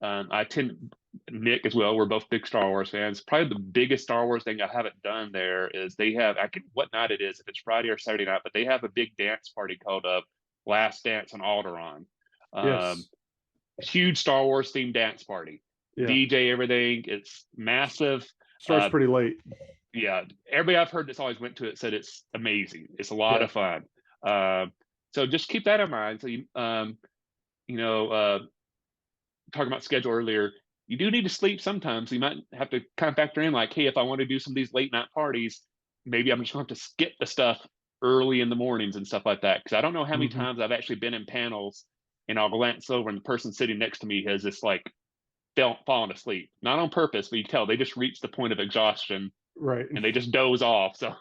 I tend Nick as well. We're both big Star Wars fans. Probably the biggest Star Wars thing I haven't done there is they have I can what night it is if it's Friday or Saturday night, but they have a big dance party called Last Dance on Alderaan. Um, Yes. Huge Star Wars themed dance party. Yeah. DJ everything. It's massive. Starts Uh, pretty late. yeah, everybody I've heard that's always went to it said it's amazing. It's a lot Yeah. of fun. Uh, so just keep that in mind. So you know, talking about schedule earlier, you do need to sleep sometimes. So you might have to kind of factor in like, hey, if I want to do some of these late night parties, maybe I'm just going to have to skip the stuff early in the mornings and stuff like that. Because I don't know how many Hmm. times I've actually been in panels and I'll glance over and the person sitting next to me has just like fallen asleep, not on purpose, but you can tell they just reach the point of exhaustion Right. and they just doze off. So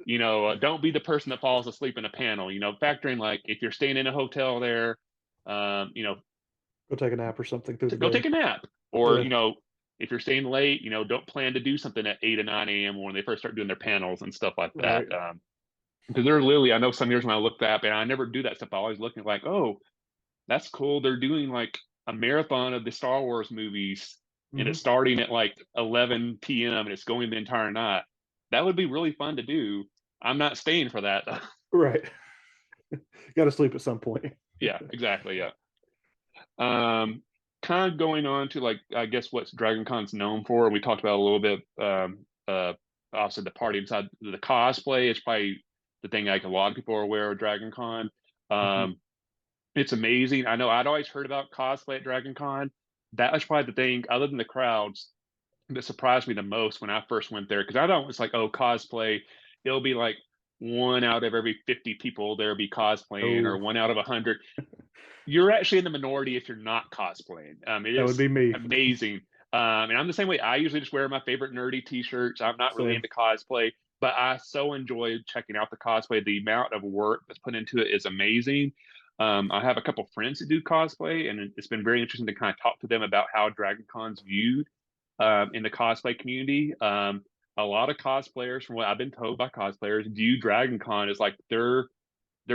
don't be the person that falls asleep in a panel. Factor in like if you're staying in a hotel there, um, you know, Go take a nap or something through the go day. take a nap. Or, Yeah. if you're staying late, don't plan to do something at 8 or 9 a.m. when they first start doing their panels and stuff like that. Right. Because they're literally, I know some years when I looked up and I never do that stuff, I always looking like, oh, that's cool. They're doing like a marathon of the Star Wars movies and Hmm. it's starting at like 11 p.m. and it's going the entire night. That would be really fun to do. I'm not staying for that. Right. Got to sleep at some point. Yeah, exactly. Yeah. Um, Kind of going on to like I guess what Dragon Con's known for. We talked about a little bit. Also the party inside the cosplay is probably the thing like a lot of people are aware of Dragon Con. Hmm. Um, it's amazing. I know I'd always heard about cosplay at Dragon Con. That was probably the thing, other than the crowds, that surprised me the most when I first went there. Because I thought it's like, oh, cosplay, it'll be like one out of every 50 people there be cosplaying, or Oh, one out of 100. You're actually in the minority if you're not cosplaying. It that would is be me. amazing. And I'm the same way. I usually just wear my favorite nerdy t-shirts. I'm not really Same. into cosplay, but I so enjoy checking out the cosplay. The amount of work that's put into it is amazing. I have a couple friends that do cosplay, and it's been very interesting to kind of talk to them about how Dragon Con's viewed in the cosplay community. A lot of cosplayers, from what I've been told by cosplayers, view Dragon Con as like their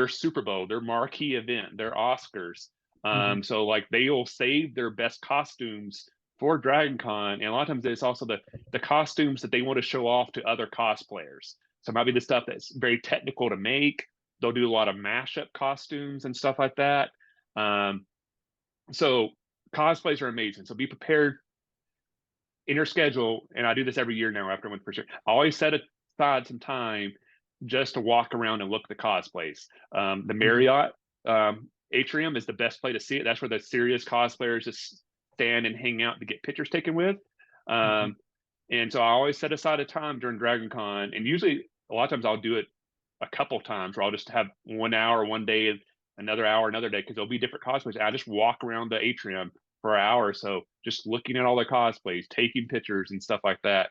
Super Bowl, their marquee event, their Oscars. Hmm. So like they'll save their best costumes for Dragon Con, and a lot of times it's also the costumes that they want to show off to other cosplayers. So it might be the stuff that's very technical to make. They'll do a lot of mashup costumes and stuff like that. Um, so cosplays are amazing. So be prepared in your schedule, and I do this every year now after I went for sure. I always set aside some time just to walk around and look at the cosplays. The Hmm. Marriott atrium is the best place to see it. That's where the serious cosplayers just stand and hang out to get pictures taken with. Hmm. Um, and so I always set aside a time during Dragon Con, and usually a lot of times I'll do it a couple times where I'll just have 1 hour one day and another hour another day because there'll be different cosplays. I just walk around the atrium for an hour or so, just looking at all the cosplays, taking pictures and stuff like that.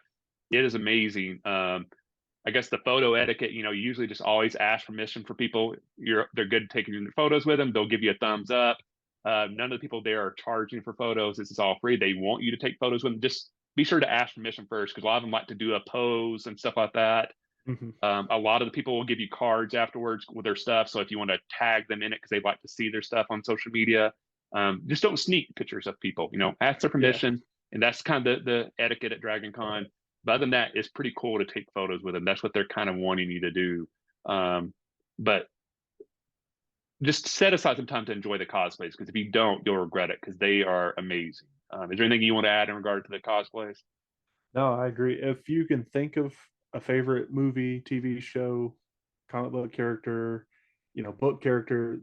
It is amazing. I guess the photo etiquette, you usually just always ask permission for people. They're good at taking photos with them. They'll give you a thumbs up. None of the people there are charging for photos. This is all free. They want you to take photos with them. Just be sure to ask permission first, because a lot of them like to do a pose and stuff like that. Hmm. A lot of the people will give you cards afterwards with their stuff. So if you want to tag them in it because they like to see their stuff on social media, just don't sneak pictures of people. Ask their Yeah. permission, and that's kind of the etiquette at Dragon Con. But other than that, it's pretty cool to take photos with them. That's what they're kind of wanting you to do. But just set aside some time to enjoy the cosplays, because if you don't, you'll regret it, because they are amazing. Is there anything you want to add in regard to the cosplays? No, I agree. If you can think of a favorite movie, TV show, comic book character, book character,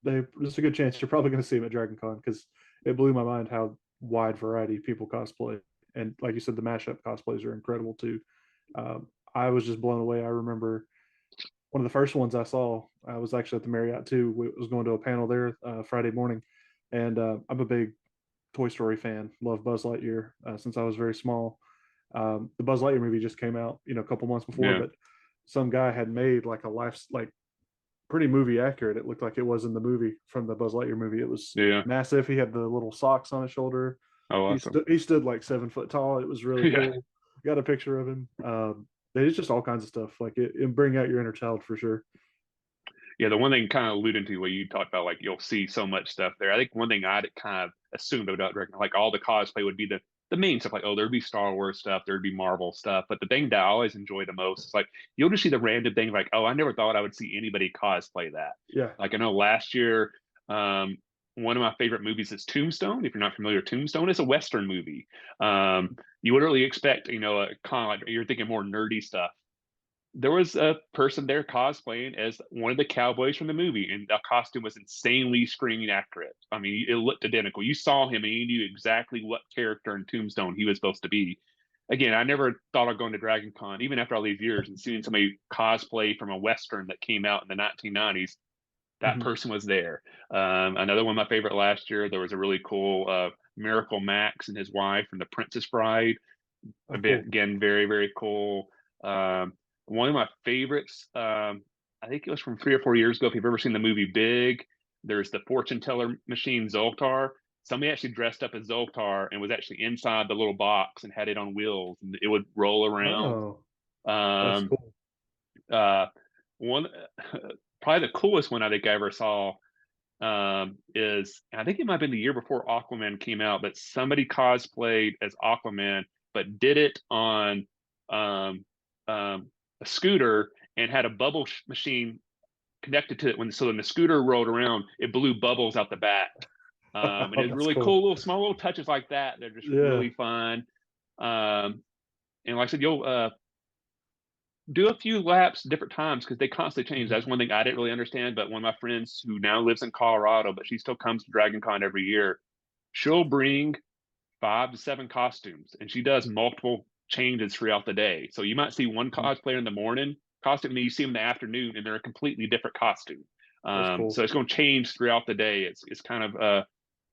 there's a good chance you're probably going to see them at Dragon Con, because it blew my mind how wide variety people cosplay. And like you said, the mashup cosplays are incredible too. I was just blown away. I remember one of the first ones I saw. I was actually at the Marriott too. We was going to a panel there Friday morning, and I'm a big Toy Story fan. Love Buzz Lightyear since I was very small. The Buzz Lightyear movie just came out, a couple months before, Yeah, but some guy had made like pretty movie accurate. It looked like it was in the movie from the Buzz Lightyear movie. It was yeah. massive. He had the little socks on his shoulder. Oh, He awesome. stood he stood like 7 foot tall. It was really Yeah. cool. Got a picture of him. It's just all kinds of stuff. Like it bring out your inner child for sure. Yeah, the one thing kind of alluding to what you talked about, like you'll see so much stuff there. I think one thing I'd kind of assumed about Dragon, like all the cosplay would be the main stuff, like, oh, there'd be Star Wars stuff, there'd be Marvel stuff. But the thing that I always enjoy the most is like you'll just see the random thing, like, oh, I never thought I would see anybody cosplay that. Yeah. Like I know last year, one of my favorite movies is Tombstone. If you're not familiar, Tombstone is a Western movie. You would really expect, a kind of like you're thinking more nerdy stuff. There was a person there cosplaying as one of the cowboys from the movie, and the costume was insanely screen accurate. I mean, it looked identical. You saw him, and you knew exactly what character in Tombstone he was supposed to be. Again, I never thought of going to Dragon Con, even after all these years, and seeing somebody cosplay from a Western that came out in the 1990s. That Hmm. person was there. Another one of my favorite last year, there was a really cool Miracle Max and his wife from The Princess Bride. Oh, A bit, cool. again, very, very cool. Um, one of my favorites, I think it was from 3 or 4 years ago. If you've ever seen the movie Big, there's the fortune teller machine Zoltar. Somebody actually dressed up as Zoltar and was actually inside the little box and had it on wheels, and it would roll around. Oh, that's Um, cool. uh, one, probably the coolest one I think I ever saw is, I think it might have been the year before Aquaman came out, but somebody cosplayed as Aquaman, but did it on um, a scooter and had a bubble machine connected to it. When the scooter rolled around, it blew bubbles out the back. And Oh, it's that's really cool. cool, little small little touches like that. They're just Yeah. really fun. Um, and like I said, you'll do a few laps different times because they constantly change. Mhm. That's one thing I didn't really understand. But one of my friends who now lives in Colorado, but she still comes to Dragon Con every year, she'll bring 5 to 7 costumes, and she does multiple changes throughout the day. So you might see one Mhm. cosplayer in the morning costume, and then you see them in the afternoon, and they're a completely different costume. That's So cool. it's going to change throughout the day. It's kind of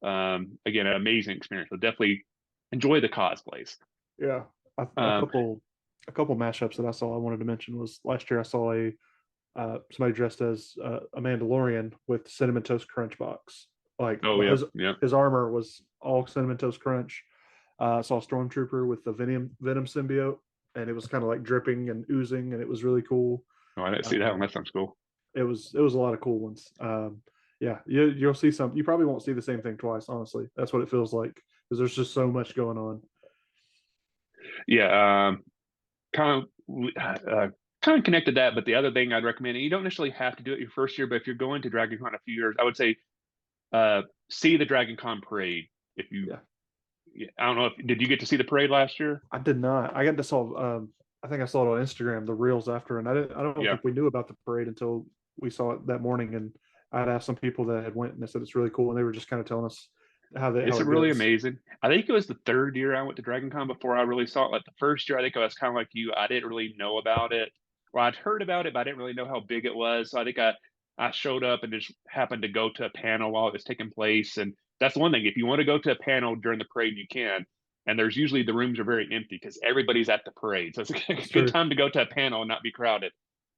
again, an amazing experience. So definitely enjoy the cosplays. Yeah. A Um, couple mashups that I saw I wanted to mention was last year I saw a somebody dressed as a Mandalorian with cinnamon toast crunch box. Like oh yeah, yeah. his armor was all cinnamon toast crunch. I saw a stormtrooper with the venom symbiote, and it was kind of like dripping and oozing, and it was really cool. Oh, I didn't see that one. Um, That sounds cool. it was a lot of cool ones. Yeah, you'll see some. You probably won't see the same thing twice. Honestly, that's what it feels like because there's just so much going on. Yeah, kind of kind of connected that, but the other thing I'd recommend, and you don't necessarily have to do it your first year, but if you're going to Dragon Con a few years, I would say see the Dragon Con parade. If you, Yeah, I don't know if did you get to see the parade last year? I did not. I got to saw. I think I saw it on Instagram, the reels after, and I didn't. I don't Yeah, think we knew about the parade until we saw it that morning. And I'd asked some people that had went, and they said it's really cool, and they were just kind of telling us how it's it really goes. amazing. I think it was the third year I went to Dragon Con before I really saw it. Like the first year, I think I was kind of like you. I didn't really know about it. Well, I'd heard about it, but I didn't really know how big it was. So I think I showed up and just happened to go to a panel while it was taking place. And that's one thing. If you want to go to a panel during the parade, you can. And there's usually the rooms are very empty because everybody's at the parade. So it's That's a good true. time to go to a panel and not be crowded.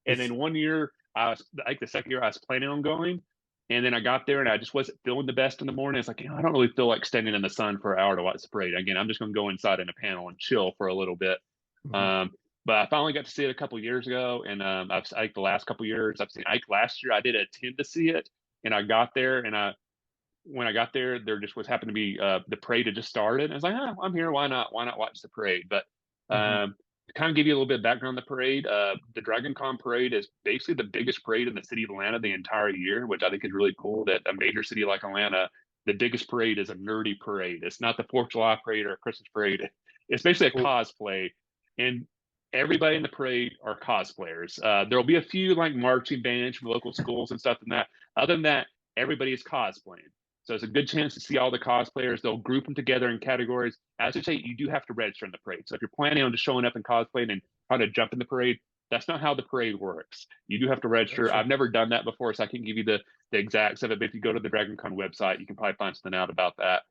And It's then one year, I was like the second year I was planning on going. And then I got there and I just wasn't feeling the best in the morning. It's like, I don't really feel like standing in the sun for an hour to watch the parade. Again, I'm just going to go inside in a panel and chill for a little bit. Mhm. Um, but I finally got to see it a couple years ago, and I've Ike the last couple years. I've seen Ike last year. I did attend to see it, and I got there, and when I got there, there just was happened to be the parade had just started. And I was like, I'm here. Why not? Why not watch the parade? But Mhm. to kind of give you a little bit of background on the parade, the Dragon Con parade is basically the biggest parade in the city of Atlanta the entire year, which I think is really cool. That a major city like Atlanta, the biggest parade is a nerdy parade. It's not the 4th of July parade or a Christmas parade. It's That's basically a cool. cosplay, and everybody in the parade are cosplayers. There'll be a few like marching bands from local schools and stuff and that. Other than that, everybody is cosplaying. So it's a good chance to see all the cosplayers. They'll group them together in categories. As I say, you do have to register in the parade. So if you're planning on just showing up and cosplaying and trying to jump in the parade, that's not how the parade works. You do have to register. Gotcha. I've never done that before, so I can't give you the exacts of it. But if you go to the Dragon Con website, you can probably find something out about that.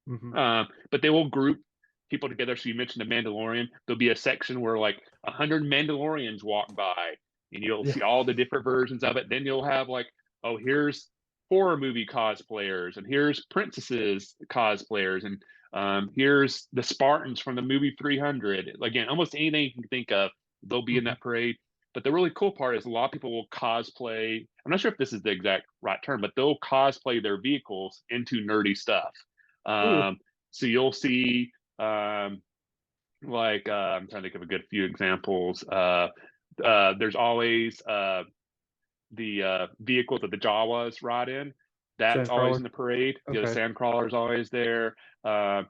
Mhm. But they will group people together. So you mentioned the Mandalorian. There'll be a section where like 100 Mandalorians walk by, and you'll Yeah. see all the different versions of it. Then you'll have like, oh, here's horror movie cosplayers, and here's princesses cosplayers, and here's the Spartans from the movie 300. Again, almost anything you can think of, they'll be in Mhm. that parade. But the really cool part is a lot of people will cosplay. I'm not sure if this is the exact right term, but they'll cosplay their vehicles into nerdy stuff. Ooh. Um, so you'll see I'm trying to think of a good few examples. There's always the vehicle that the Jawas ride in. That's always in Sandcrawler. the parade. The Okay. Sandcrawler is always there. Like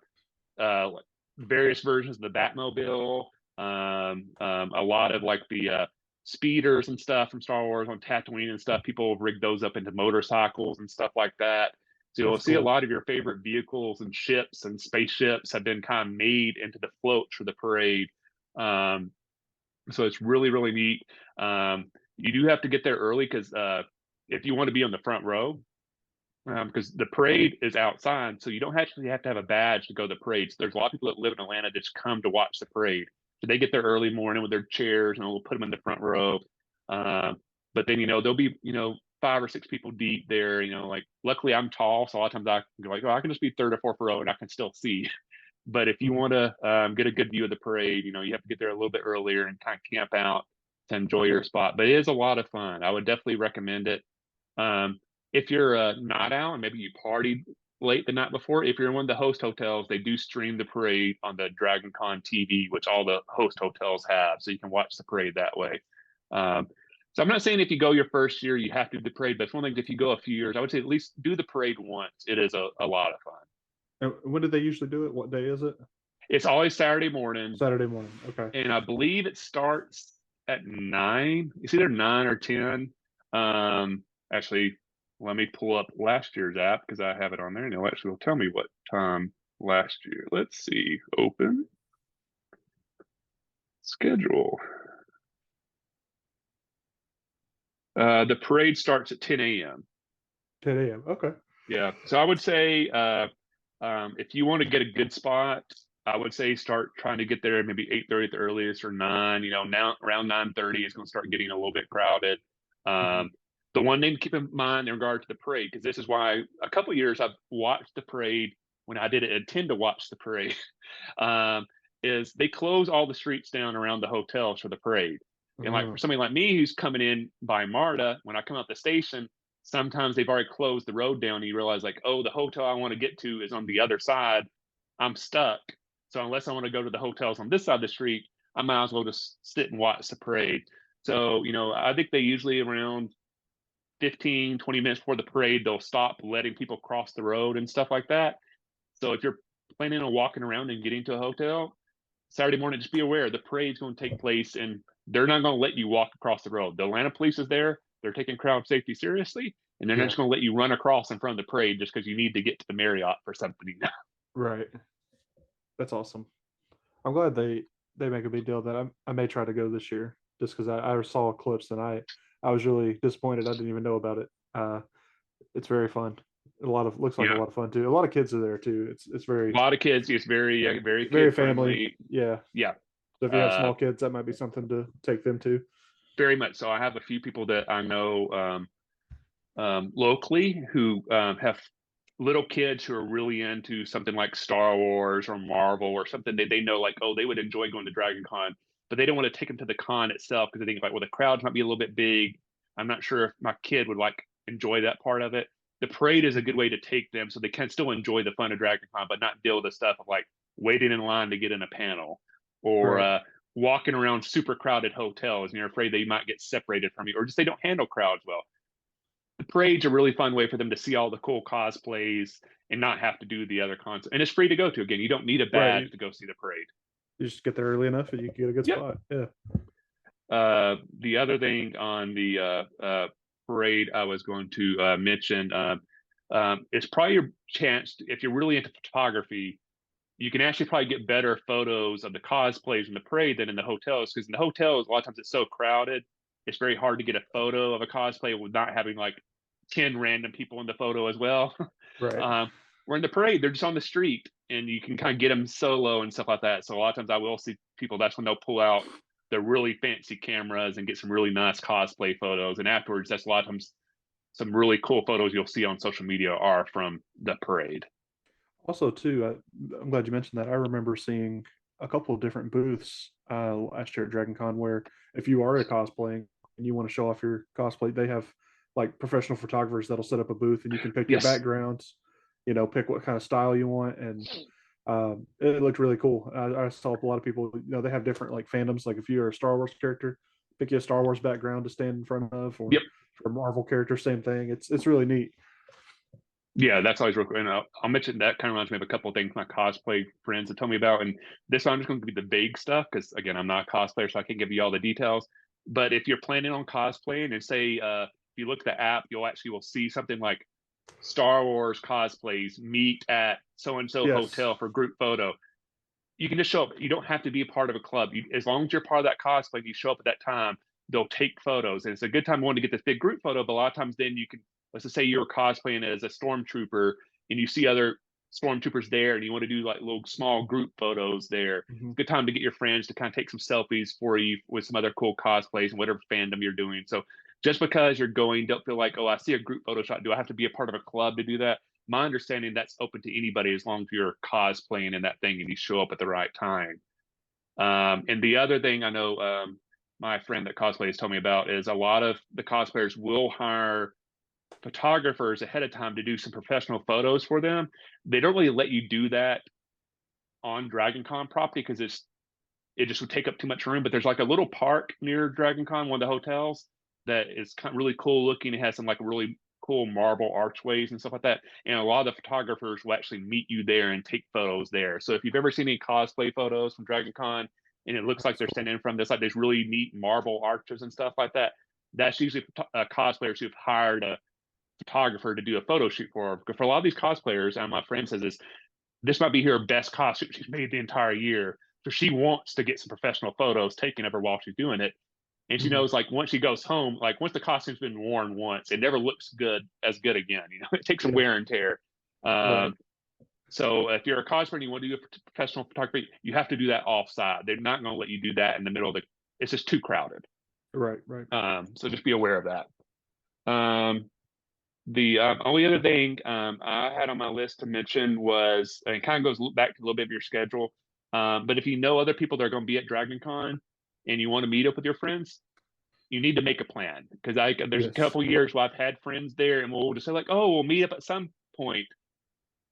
various versions of the Batmobile. A lot of like the speeders and stuff from Star Wars on Tatooine and stuff. People have rigged those up into motorcycles and stuff like that. So you'll That's see a cool. lot of your favorite vehicles and ships and spaceships have been kind of made into the floats for the parade. Um, so it's really, really neat. You do have to get there early because if you want to be on the front row, because the parade is outside, so you don't actually have to have a badge to go to the parade. So there's a lot of people that live in Atlanta that just come to watch the parade. So they get there early morning with their chairs, and we'll put them in the front row. But then there'll be 5 or 6 people deep there. Like luckily I'm tall, so a lot of times I can go like, oh, I can just be third or fourth row, and I can still see. But if you Mhm. want to get a good view of the parade, you have to get there a little bit earlier and kind of camp out to enjoy your spot. But it is a lot of fun. I would definitely recommend it. Um, if you're not out and maybe you partied late the night before, if you're in one of the host hotels, they do stream the parade on the Dragon Con TV, which all the host hotels have, so you can watch the parade that way. Um, so I'm not saying if you go your first year you have to do the parade, but it's one thing if you go a few years, I would say at least do the parade once. It is a lot of fun. And when did they usually do it? What day is it? It's always Saturday morning, Saturday morning. Okay. and I believe it starts at 9. It's either 9 or 10. Um, Actually, let me pull up last year's app because I have it on there, and it'll actually tell me what time last year. Let's see. Open schedule. The parade starts at 10 a.m. 10 a.m. Okay. Yeah, so I would say if you want to get a good spot, I would say start trying to get there maybe 8:30 at the earliest or 9. Now around 9:30 it's going to start getting a little bit crowded. Mhm. Um, the one thing to keep in mind in regard to the parade, because this is why a couple of years I've watched the parade when I didn't intend to watch the parade, um, is they close all the streets down around the hotels for the parade. And like for Mhm. somebody like me who's coming in by MARTA, when I come out the station, sometimes they've already closed the road down and you realize like, oh, the hotel I want to get to is on the other side. I'm stuck. So unless I want to go to the hotels on this side of the street, I might as well just sit and watch the parade. So, I think they usually around 15, 20 minutes before the parade, they'll stop letting people cross the road and stuff like that. So if you're planning on walking around and getting to a hotel Saturday morning, just be aware the parade's going to take place and they're not going to let you walk across the road. The Atlanta police is there. They're taking crowd safety seriously, and they're not Yeah. just going to let you run across in front of the parade just because you need to get to the Marriott for something. Right. That's awesome. I'm glad they make a big deal of that. I may try to go this year just because I saw clips and I was really disappointed. I didn't even know about it. It's very fun. A lot of looks like a Yeah, lot of fun too. A lot of kids are there too. It's a very lot of kids. It's very very kid family. friendly. Yeah. Yeah, So if you have uh, small kids, that might be something to take them to. very much so. I have a few people that I know. locally who have little kids who are really into something like Star Wars or Marvel or something that they know like, oh, they would enjoy going to Dragon Con, but they don't want to take them to the con itself because they think like, well, the crowds might be a little bit big. I'm not sure if my kid would like enjoy that part of it. The parade is a good way to take them so they can still enjoy the fun of Dragon Con, but not deal with the stuff of like waiting in line to get in a panel or Right. walking around super crowded hotels and you're afraid they might get separated from you or just they don't handle crowds well. The parade's a really fun way for them to see all the cool cosplays and not have to do the other cons. And it's free to go to. Again, you don't need a Right. badge to go see the parade. You just get there early enough and you get a good Yep. spot. Yeah. The other thing on the parade I was going to mention is probably your chance if you're really into photography. You can actually probably get better photos of the cosplays in the parade than in the hotels because in the hotels a lot of times it's so crowded. It's very hard to get a photo of a cosplay with not having like 10 random people in the photo as well. Right. um, we're in the parade, they're just on the street and you can kind of get them solo and stuff like that. So a lot of times I will see people, that's when they'll pull out the really fancy cameras and get some really nice cosplay photos. And afterwards, that's a lot of times some really cool photos you'll see on social media are from the parade. Also, too, I'm glad you mentioned that. I remember seeing a couple of different booths last year at Dragon Con where if you are a cosplaying and you want to show off your cosplay, they have like professional photographers that'll set up a booth and you can pick your Yes. backgrounds, pick what kind of style you want. And it looked really cool. I saw a lot of people, they have different like fandoms. Like if you're a Star Wars character, pick you a Star Wars background to stand in front of, or Yep. for a Marvel character, same thing. It's really neat. Yeah, that's always real cool. And I'll mention that kind of reminds me of a couple of things my cosplay friends have told me about. And this I'm just going to give you the vague stuff because again, I'm not a cosplayer, so I can't give you all the details. But if you're planning on cosplaying and say if you look at the app, you'll actually will see something like Star Wars cosplays meet at so and so Yes. hotel for group photo. You can just show up. You don't have to be a part of a club. As long as you're part of that cosplay, you show up at that time. They'll take photos, and it's a good time one to get this big group photo. But a lot of times, then you can let's just say you're cosplaying as a stormtrooper, and you see other stormtroopers there, and you want to do like little small group photos there. Hmm. Good time to get your friends to kind of take some selfies for you with some other cool cosplays and whatever fandom you're doing. So just because you're going, don't feel like, oh, I see a group photo shot. Do I have to be a part of a club to do that? My understanding that's open to anybody as long as you're cosplaying in that thing and you show up at the right time. And the other thing I know my friend that cosplays told me about is a lot of the cosplayers will hire photographers ahead of time to do some professional photos for them. They don't really let you do that on Dragon Con property because it just would take up too much room. But there's like a little park near Dragon Con, one of the hotels that is kind of really cool looking. It has some like really cool marble archways and stuff like that. And a lot of the photographers will actually meet you there and take photos there. So if you've ever seen any cosplay photos from Dragon Con and it looks like That's they're cool. standing in front of this like there's really neat marble arches and stuff like that, that's usually cosplayers who've hired a photographer to do a photo shoot for her. Because for a lot of these cosplayers, and my friend says this might be her best costume she's made the entire year. So she wants to get some professional photos taken of her while she's doing it. And she Hmm. knows like once she goes home, like once the costume's been worn once, it never looks good again. It takes some Yeah. wear and tear. Right. Um, so if you're a cosplayer and you want to do professional photography, you have to do that offside. They're not going to let you do that in the middle of the. It's just too crowded. Right. Right. So just be aware of that. The only other thing I had on my list to mention was, and it kind of goes back to a little bit of your schedule, but if you know other people that are going to be at Dragon Con and you want to meet up with your friends, you need to make a plan because there's a Yes. couple years where I've had friends there and we'll just say like, oh, we'll meet up at some point,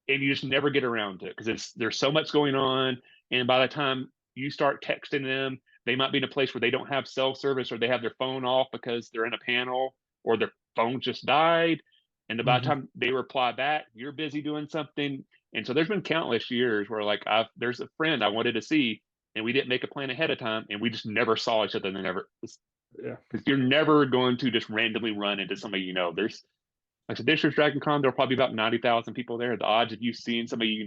and you just never get around to it because there's so much going on, and by the time you start texting them, they might be in a place where they don't have cell service or they have their phone off because they're in a panel or their phone just died, and by the Hmm. time they reply back, you're busy doing something. And so there's been countless years where like there's a friend I wanted to see and we didn't make a plan ahead of time and we just never saw each other and never Yeah. because you're never going to just randomly run into somebody there's like so this year's Dragon Con, there are probably about 90,000 people there. The odds of you seeing somebody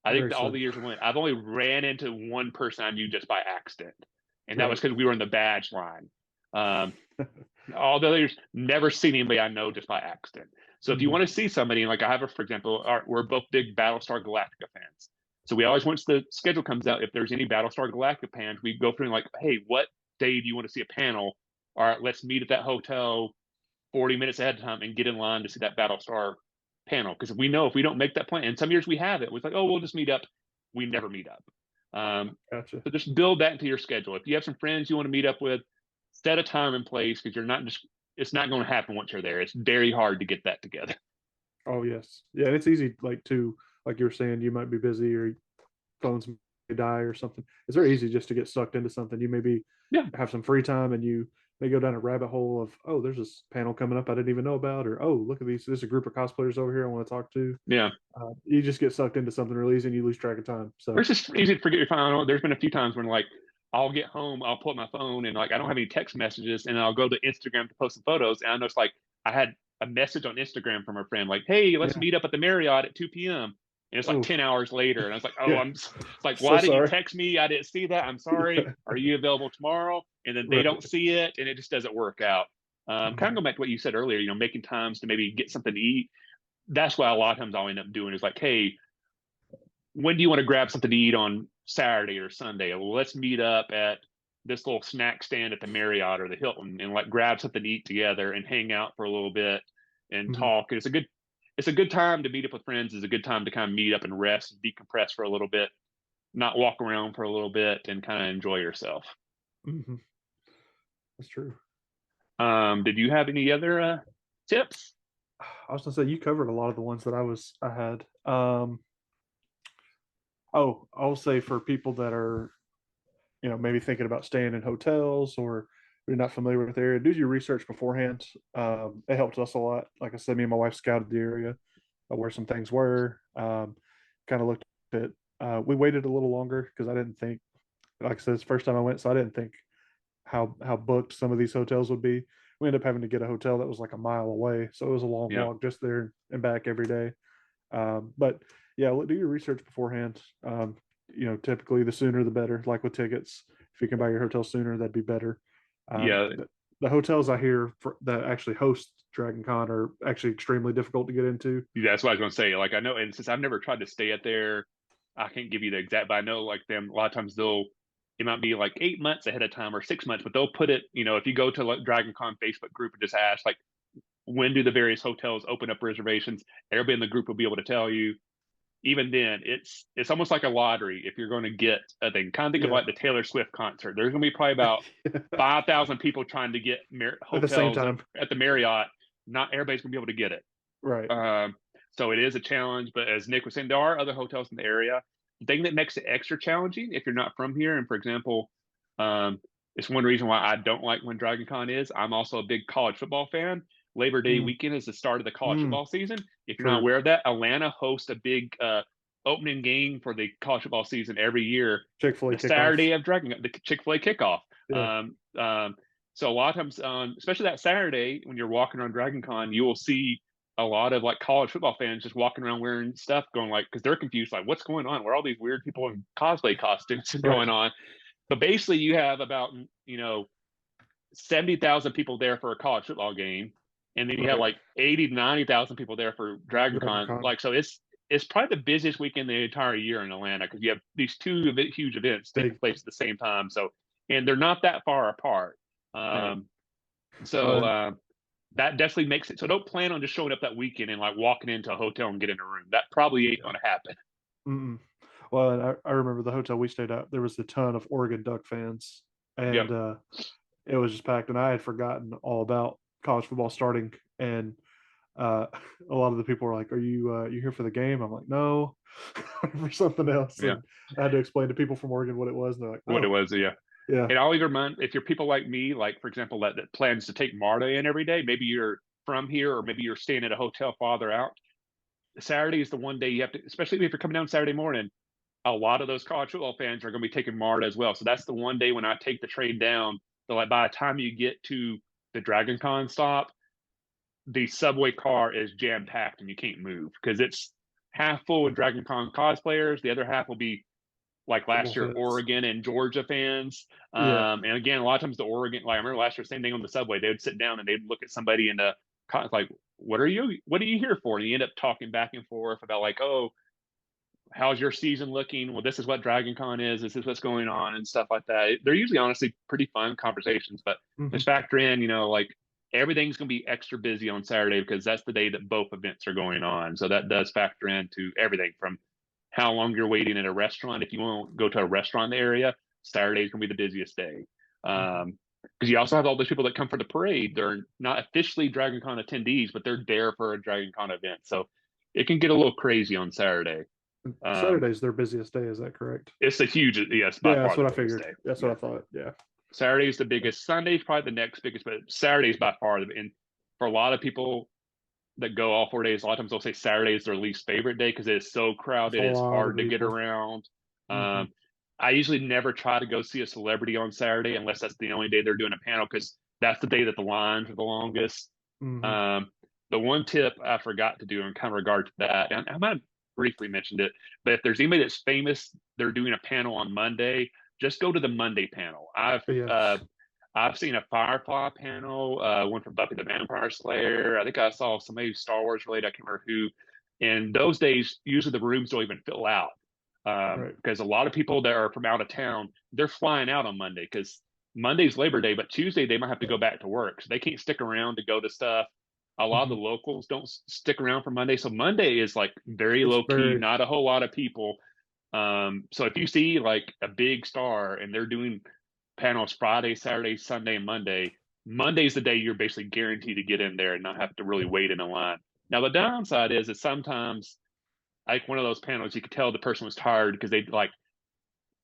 I think Very that all slim. the years I went, I've only ran into one person I knew just by accident, and that was Right. because we were in the badge line. Um, all the others never seen anybody I know just by accident. So if you Hmm. want to see somebody, like I have a, for example, we're both big Battlestar Galactica fans. So we always, once the schedule comes out, if there's any Battlestar Galactica fans, we go through and like, hey, what day do you want to see a panel? All right, let's meet at that hotel 40 minutes ahead of time and get in line to see that Battlestar panel. Because we know if we don't make that plan, and some years we have it, we're like, oh, we'll just meet up. We never meet up. Gotcha. So just build that into your schedule. If you have some friends you want to meet up with, set a time and place because you're not just, it's not going to happen once you're there. It's very hard to get that together. Oh yes, yeah. And it's easy, like you were saying, you might be busy or phones may die or something. It's very easy just to get sucked into something. You maybe Yeah. have some free time and you may go down a rabbit hole of, oh, there's this panel coming up I didn't even know about, or oh, look at these. There's a group of cosplayers over here I want to talk to. Yeah. You just get sucked into something really easy and you lose track of time. Or So it's just easy to forget your phone. There's been a few times when like I'll get home, I'll pull up my phone and like I don't have any text messages, and I'll go to Instagram to post some photos, and I know it's like I had a message on Instagram from a friend like, "Hey, let's yeah. meet up at the Marriott at 2 p.m." And it's like Oh 10 hours later, and I was like, "Oh, yeah. I'm." It's like, So why didn't you sorry. text me? I didn't see that. I'm sorry. Are you available tomorrow? And then they don't Right. see it, and it just doesn't work out. Kind of Mhm. go back to what you said earlier. Making times to maybe get something to eat. That's why a lot of times I'll end up doing is like, "Hey, when do you want to grab something to eat on Saturday or Sunday? Well, let's meet up at this little snack stand at the Marriott or the Hilton and like grab something to eat together and hang out for a little bit and Mhm. talk. It's a good time to meet up with friends. It's a good time to kind of meet up and rest and decompress for a little bit, not walk around for a little bit and kind of enjoy yourself. Mhm. That's true. Did you have any other tips? I was gonna say you covered a lot of the ones that I had. Oh, I'll say for people that are, maybe thinking about staying in hotels or you're not familiar with the area, do your research beforehand. It helped us a lot. Like I said, me and my wife scouted the area where some things were. Kind of looked at. We waited a little longer because I didn't think, like I said, it's the first time I went, so I didn't think how booked some of these hotels would be. We ended up having to get a hotel that was like a mile away, so it was a long Yeah. walk just there and back every day. But yeah, do your research beforehand. Typically the sooner the better. Like with tickets, if you can buy your hotel sooner, that'd be better. Yeah. The hotels I hear that actually host Dragon Con are actually extremely difficult to get into. That's what I was going to say. Like, I know, and since I've never tried to stay at there, I can't give you the exact, but I know like them, a lot of times it might be like 8 months ahead of time or 6 months, but they'll put it, if you go to like Dragon Con Facebook group and just ask, like, when do the various hotels open up reservations? Everybody in the group will be able to tell you. Even then, it's almost like a lottery if you're going to get a thing. Kind of think of Yeah. like the Taylor Swift concert. There's going to be probably about 5,000 people trying to get At the same hotels time. at the Marriott. Not everybody's going to be able to get it. Right. So it is a challenge, but as Nick was saying, there are other hotels in the area. The thing that makes it extra challenging if you're not from here, and for example, um, it's one reason why I don't like when Dragon Con is. I'm also a big college football fan. Labor Day Mm, weekend is the start of the college mm, football season. If you're not true. aware of that, Atlanta hosts a big opening game for the college football season every year. Chick-fil-A The kickoff. Saturday of the Chick-fil-A kickoff. Yeah. So a lot of times, especially that Saturday when you're walking around Dragon Con, you will see a lot of like college football fans just walking around wearing stuff, going like, because they're confused, like, what's going on? Where are all these weird people in cosplay costumes Right. going on? But basically, you have about 70,000 people there for a college football game, and then you have Right. like 80 to 90,000 people there for Dragon Dragon Con. Con. Like, so it's probably the busiest weekend the entire year in Atlanta because you have these two huge events taking Big. place at the same time. So, and they're not that far apart. Right. Um, so Well, that definitely makes it. So don't plan on just showing up that weekend and like walking into a hotel and getting a room. That probably ain't yeah. going to happen. Mm-mm. Well, and I remember the hotel we stayed at, there was a ton of Oregon Duck fans, Yep. and it was just packed. And I had forgotten all about college football starting, and uh, a lot of the people were like, "Are you here for the game?" I'm like, "No, for something else." Yeah. And I had to explain to people from Oregon what it was, and they're like, What it "Oh, was. Yeah. yeah, And I'll even remind if you're people like me, like for example, that plans to take Marta in every day, maybe you're from here or maybe you're staying at a hotel farther out. Saturday is the one day you have to, especially if you're coming down Saturday morning, a lot of those college football fans are going to be taking Marta as well. So that's the one day when I take the train down. So like by the time you get to the Dragon Con stop, the subway car is jam packed and you can't move because it's half full with Dragon Con cosplayers. The other half will be like football last year, fans." Oregon and Georgia fans. Yeah, And again, a lot of times the Oregon, like I remember last year, same thing on the subway. They would sit down and they'd look at somebody in the like, what are you here for? And you end up talking back and forth about like, oh, how's your season looking? Well, this is what Dragon Con is. This is what's going on and stuff like that. They're usually honestly pretty fun conversations, but hmm just factor in, like everything's going to be extra busy on Saturday because that's the day that both events are going on. So that does factor into everything from how long you're waiting at a restaurant. If you want to go to a restaurant in the area, Saturday is going to be the busiest day. Mhm. Because you also have all those people that come for the parade. They're not officially Dragon Con attendees, but they're there for a Dragon Con event. So it can get a little crazy on Saturday. Um, Saturday's their busiest day, is that correct? it's a huge, yes, by Yeah, far that's the what I biggest figured. day. That's what Yeah. I thought. Yeah. Saturday's the biggest. Sunday's probably the next biggest, but Saturday's by far the, and for a lot of people that go all 4 days, a lot of times they'll say Saturday is their least favorite day because it's so It's a crowded. It's lot of hard to get people. around. Hmm. I usually never try to go see a celebrity on Saturday unless that's the only day they're doing a panel because that's the day that the lines are the longest. Hmm. Um, the one tip I forgot to do in kind of regard to that, and I might have briefly mentioned it, but if there's anybody that's famous, they're doing a panel on Monday, just go to the Monday panel. Yes. I've seen a Firefly panel, one from Buffy the Vampire Slayer. I think I saw somebody Star Wars related. I can't remember who. And those days, usually the rooms don't even fill out Right. because a lot of people that are from out of town, they're flying out on Monday because Monday's Labor Day, but Tuesday they might have to go back to work, so they can't stick around to go to stuff. A lot of the Hmm. locals don't stick around for Monday, so Monday is like very It's low key, very. not a whole lot of people. So if you see like a big star and they're doing panels Friday, Saturday, Sunday, and Monday, Monday's the day you're basically guaranteed to get in there and not have to really wait in a line. Now the downside is that sometimes like one of those panels, you could tell the person was tired because they like,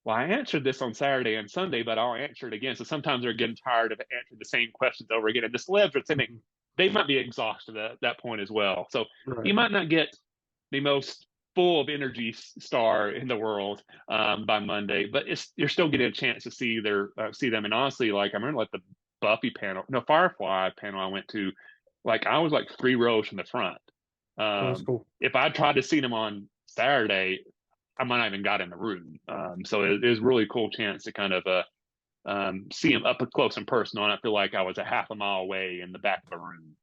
well, I answered this on Saturday and Sunday, but I'll answer it again. So sometimes they're getting tired of answering the same questions over again. And the celebs are saying Mhm. they might be exhausted at that point as well. So you Right. might not get the most full of energy star in the world by Monday, but it's you're still getting a chance to see them. And honestly, like I remember like the Buffy panel, no Firefly panel I went to, like I was like 3 rows from the front. Oh, that's Um, cool. if I tried to see them on Saturday, I might not even got in the room. So it was really cool chance to kind of see him up close and personal. And I feel like I was a half a mile away in the back of a room.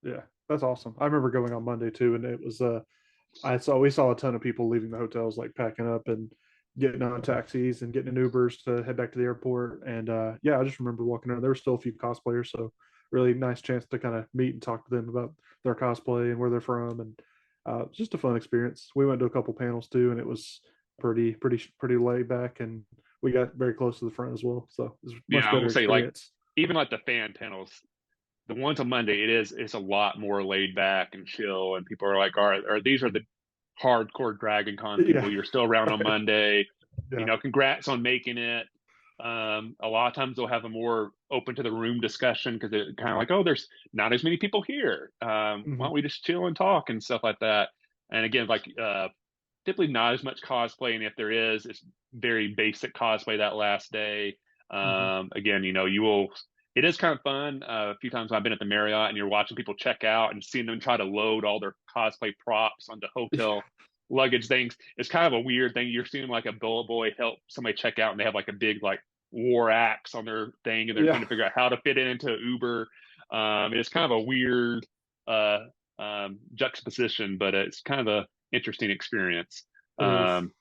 Yeah, that's awesome. I remember going on Monday too, and it was I saw we saw a ton of people leaving the hotels, like packing up and getting on taxis and getting in Ubers to head back to the airport. And yeah, I just remember walking around. There were still a few cosplayers, so really nice chance to kind of meet and talk to them about their cosplay and where they're from, and just a fun experience. We went to a couple panels too, and it was pretty laid back, and we got very close to the front as well. So it was a Yeah, much I better will say like experience. even like the fan panels, the ones on Monday, it's a lot more laid back and chill, and people are like, all right, or these are the hardcore Dragon Con Yeah, people. You're still around on Monday. yeah. Congrats on making it. A lot of times they'll have a more open to the room discussion because they're kind of like, oh, there's not as many people here. Why Hmm. don't we just chill and talk and stuff like that? And again, like typically not as much cosplay, and if there is, it's very basic cosplay that last day. Hmm. Again, you will. It is kind of fun. A few times I've been at the Marriott and you're watching people check out and seeing them try to load all their cosplay props onto hotel luggage things. It's kind of a weird thing. You're seeing like a bullet boy help somebody check out and they have like a big like war axe on their thing and they're trying Yeah, to figure out how to fit it into Uber. It's kind of a weird uh, juxtaposition, but it's kind of a interesting experience. it is. Um,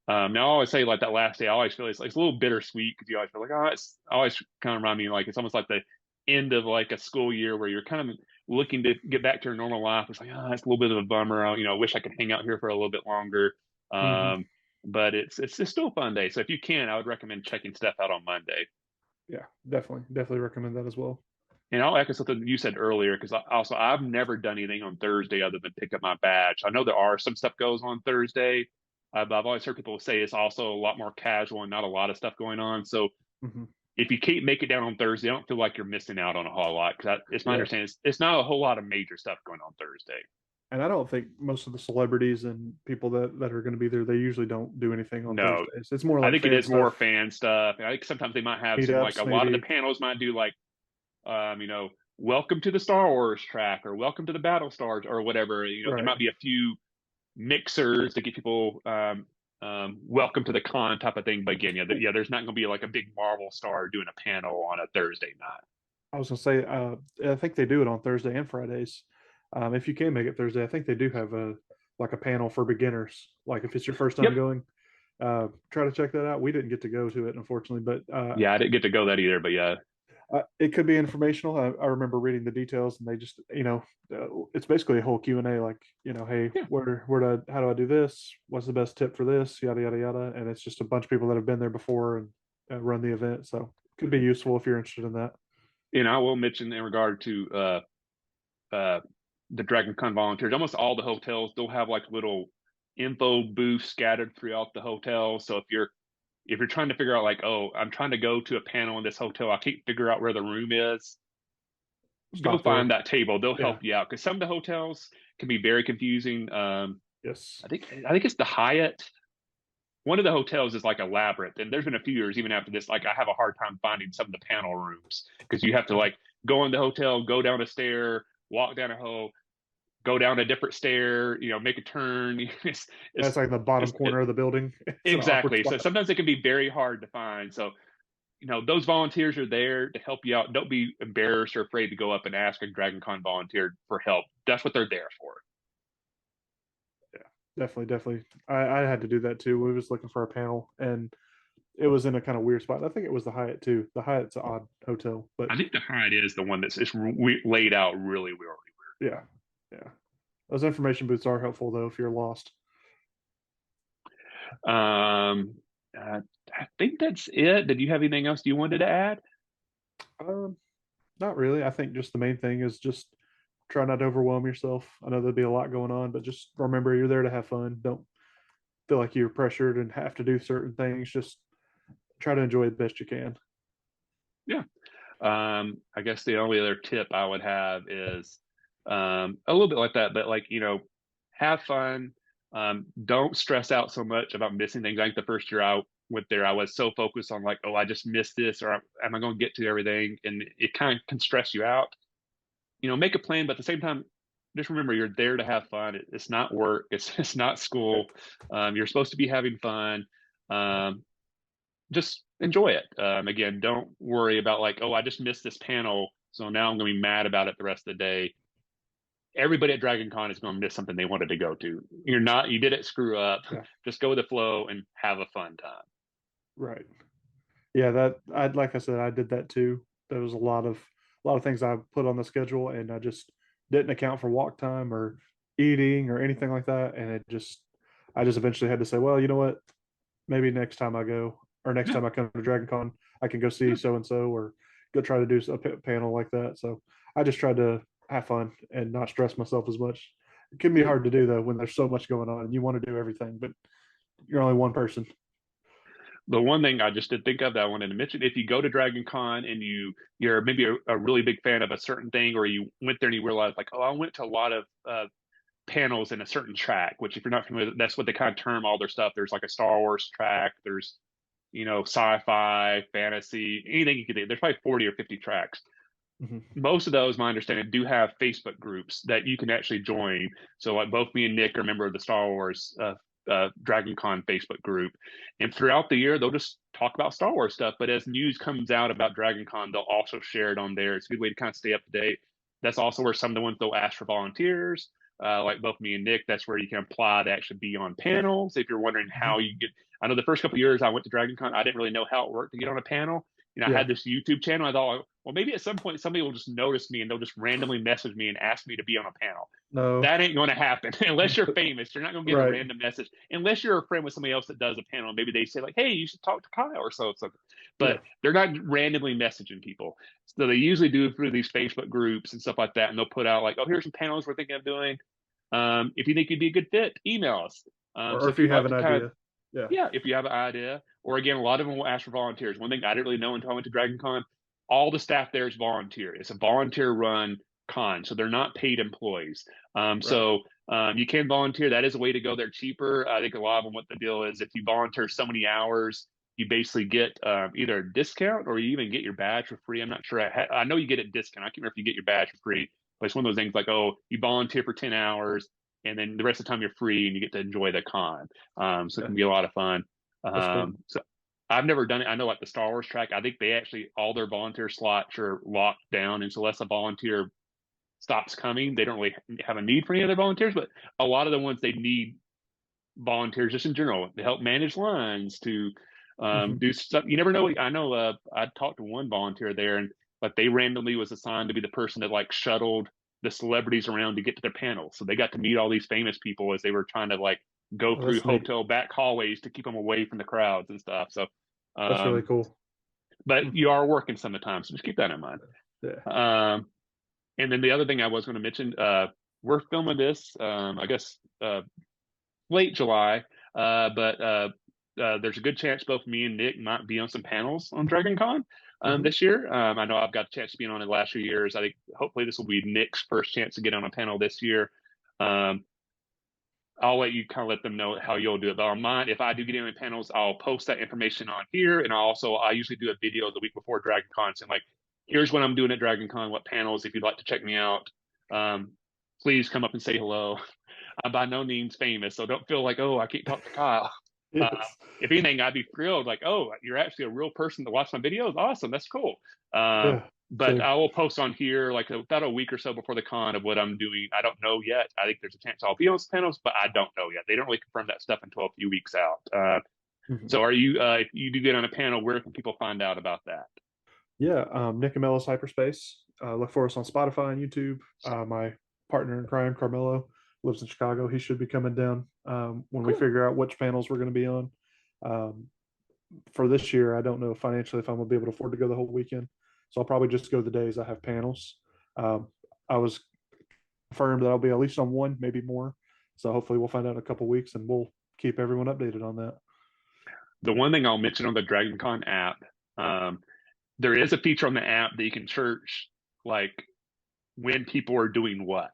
Now I always say like that last day, I always feel it's a little bittersweet because you always feel like, oh, it's always kind of remind me like it's almost like the end of like a school year where you're kind of looking to get back to your normal life. It's like, oh, it's a little bit of a bummer. I wish I could hang out here for a little bit longer. Hmm. But it's still a fun day. So if you can, I would recommend checking stuff out on Monday. Yeah, definitely recommend that as well. And I'll echo something you said earlier because also I've never done anything on Thursday other than pick up my badge. I know there are some stuff goes on Thursday, but I've always heard people say it's also a lot more casual and not a lot of stuff going on. So Hmm. if you can't make it down on Thursday, I don't feel like you're missing out on a whole lot because it's my Yeah, understanding it's not a whole lot of major stuff going on Thursday. and I don't think most of the celebrities and people that are going to be there, they usually don't do anything on No, Thursdays. It's more I like think it fan is more stuff, fan stuff. I think sometimes they might have some like a meetups lot of the maybe. panels might do like welcome to the Star Wars track or welcome to the Battle Stars or whatever. There Right. might be a few mixers to get people welcome to the con type of thing. But again, yeah, there's not going to be like a big Marvel star doing a panel on a Thursday night. I was going to say, I think they do it on Thursday and Fridays. If you can make it Thursday, I think they do have a panel for beginners. Like if it's your first time Yep. going, try to check that out. We didn't get to go to it, unfortunately, but Yeah, I didn't get to go that either, but yeah. It could be informational. I remember reading the details, and they just, it's basically a whole Q&A, like, hey, Yeah. how do I do this? What's the best tip for this? Yada yada yada. And it's just a bunch of people that have been there before and run the event, so it could be useful if you're interested in that. I will mention in regard to uh, the Dragon Con volunteers, almost all the hotels, they'll have like little info booths scattered throughout the hotel. So if you're trying to figure out like, oh, I'm trying to go to a panel in this hotel, I can't figure out where the room is, go Stop find there. that table. They'll Yeah. help you out because some of the hotels can be very confusing. Yes. I think it's the Hyatt. One of the hotels is like a labyrinth, and there's been a few years even after this, like I have a hard time finding some of the panel rooms because you have to like go in the hotel, go down a stair, walk down a hole, go down a different stair, make a turn. That's It's like the bottom just corner of the building. It's an awkward exactly. So spot. sometimes it can be very hard to find. So those volunteers are there to help you out. Don't be embarrassed or afraid to go up and ask a Dragon Con volunteer for help. That's what they're there for. Yeah, definitely, definitely. I had to do that too. We was looking for a panel, and it was in a kind of weird spot. I think it was the Hyatt too. The Hyatt's an odd hotel, but I think the Hyatt is the one that's it's laid out really well. yeah, yeah. Those information booths are helpful though if you're lost. Um, uh, I think that's it. Did you have anything else you wanted to add? Um, Not really. I think just the main thing is just try not to overwhelm yourself. I know there'll be a lot going on, but just remember you're there to have fun. Don't feel like you're pressured and have to do certain things. Just try to enjoy the best you can. Yeah. I guess the only other tip I would have is a little bit like that, but like, have fun. Don't stress out so much about missing things. I think the first year I went there, I was so focused on like, oh, I just missed this, or am I going to get to everything? And it kind of can stress you out. Make a plan, but at the same time, just remember you're there to have fun. It's not work. It's not school. You're supposed to be having fun. Um, just enjoy it. Again, don't worry about like, oh, I just missed this panel, so now I'm going to be mad about it the rest of the day. Everybody at Dragon Con is going to miss something they wanted to go to. You didn't screw up. Yeah, Just go with the flow and have a fun time. right. Yeah, that like I said, I did that too. There was a lot of things I put on the schedule, and I just didn't account for walk time or eating or anything like that. And I just eventually had to say, well, you know what? Maybe next time I go, or next Yeah, time I come to Dragon Con, I can go see yeah, so and so, or go try to do a panel like that. So I just tried to have fun and not stress myself as much. It can be yeah. hard to do though when there's so much going on and you want to do everything, but you're only one person. The one thing I just did think of that I wanted to mention, if you go to Dragon Con and you're maybe a really big fan of a certain thing, or you went there and you realize like, oh, I went to a lot of panels in a certain track, which if you're not familiar, that's what they kind of term all their stuff. There's like a Star Wars track, there's sci-fi, fantasy, anything you could do. There's probably 40 or 50 tracks. Mm-hmm. Most of those, my understanding, do have Facebook groups that you can actually join. So, like both me and Nick are a member of the Star Wars Dragon Con Facebook group, and throughout the year they'll just talk about Star Wars stuff. But as news comes out about Dragon Con, they'll also share it on there. It's a good way to kind of stay up to date. That's also where some of the ones they'll ask for volunteers. Like both me and Nick, that's where you can apply to actually be on panels. If you're wondering Mm-hmm. how you get, I know the first couple of years I went to Dragon Con, I didn't really know how it worked to get on a panel. I Yeah. had this YouTube channel. I thought, well, maybe at some point somebody will just notice me and they'll just randomly message me and ask me to be on a panel. No. That ain't going to happen unless you're famous. You're not going to get a Right. random message unless you're a friend with somebody else that does a panel. Maybe they say like, "Hey, you should talk to Kyle or so." Yeah. But they're not randomly messaging people. So they usually do it through these Facebook groups and stuff like that, and they'll put out like, "Oh, here's some panels we're thinking of doing. If you think you'd be a good fit, email us." Or So if if you you'd have like an to kind of idea. Yeah. yeah, if you have an idea, or again, a lot of them will ask for volunteers. One thing I didn't really know until I went to Dragon Con, all the staff there is volunteer. It's a volunteer run con, so they're not paid employees. Right. You can volunteer. That is a way to go there cheaper. I think a lot of them, what the deal is, if you volunteer so many hours, you basically get either a discount or you even get your badge for free. I'm not sure. I know you get a discount. I can't remember if you get your badge for free, but it's one of those things like, oh, you volunteer for 10 hours and then the rest of the time you're free and you get to enjoy the con. So it Yeah. can be a lot of fun. That's cool. So I've never done it. I know like the Star Wars track, I think they actually, all their volunteer slots are locked down. And so unless a volunteer stops coming, they don't really have a need for any other volunteers. But a lot of the ones they need volunteers just in general to help manage lines, to Hmm. do stuff. You never know. I know I talked to one volunteer there and like they randomly was assigned to be the person that like shuttled the celebrities around to get to their panel. So they got to meet all these famous people as they were trying to like go Oh, through that's neat. hotel back hallways to keep them away from the crowds and stuff. So, That's really um, cool. but Hmm. you are working some of the time, so just keep that in mind. Yeah. Um, and then the other thing I was going to mention, we're filming this, I guess, late July, but there's a good chance both me and Nick might be on some panels on Dragon Con Hmm. this year. I know I've got a chance to be on it the last few years. I think hopefully this will be Nick's first chance to get on a panel this year. Um, I'll let you kind of let them know how you'll do it. But on mine, if I do get any panels, I'll post that information on here. And I usually do a video the week before Dragon Con. So I'm like, here's what I'm doing at Dragon Con, what panels, if you'd like to check me out. Um, please come up and say hello. I'm by no means famous, so don't feel like, oh, I can't talk to Kyle. Uh, Yes. if anything, I'd be thrilled. Like, oh, you're actually a real person to watch my videos. Awesome, that's cool. Um, Yeah. but Same. I will post on here like about a week or so before the con of what I'm doing. I don't know yet. I think there's a chance I'll be on some panels, but I don't know yet. They don't really confirm that stuff until a few weeks out. Mhm. So, are you? If you do get on a panel, where can people find out about that? Yeah. Nick and Melo's Hyperspace. Look for us on Spotify and YouTube. My partner in crime, Carmelo, lives in Chicago. He should be coming down when we Cool. figure out which panels we're going to be on. Um, for this year, I don't know financially if I'm going to be able to afford to go the whole weekend. So I'll probably just go the days I have panels. Um, I was confirmed that I'll be at least on one, maybe more. So hopefully we'll find out in a couple weeks and we'll keep everyone updated on that. The one thing I'll mention on the Dragon Con app, um, there is a feature on the app that you can search like when people are doing what.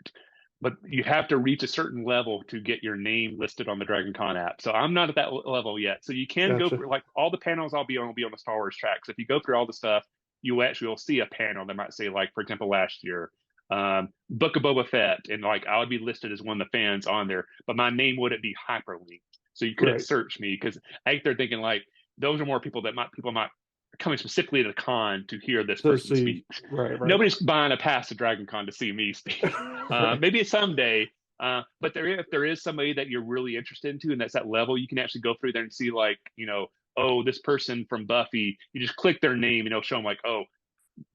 But you have to reach a certain level to get your name listed on the Dragon Con app. So I'm not at that level yet. So you can go Gotcha. through like all the panels will be on the Star Wars track. So if you go through all the stuff, you actually will see a panel that might say, like, for example, last year, Book of Boba Fett, and like I would be listed as one of the fans on there, but my name wouldn't be hyperlinked. So you couldn't Right. search me because I think they're thinking like those are more people that might people might coming specifically to the con to hear this So person see, speak. right, right. Nobody's buying a pass to Dragon Con to see me speak. Right. Maybe someday. But if there is somebody that you're really interested into and that's that level, you can actually go through there and see like, oh, this person from Buffy, you just click their name and it'll show them like, oh,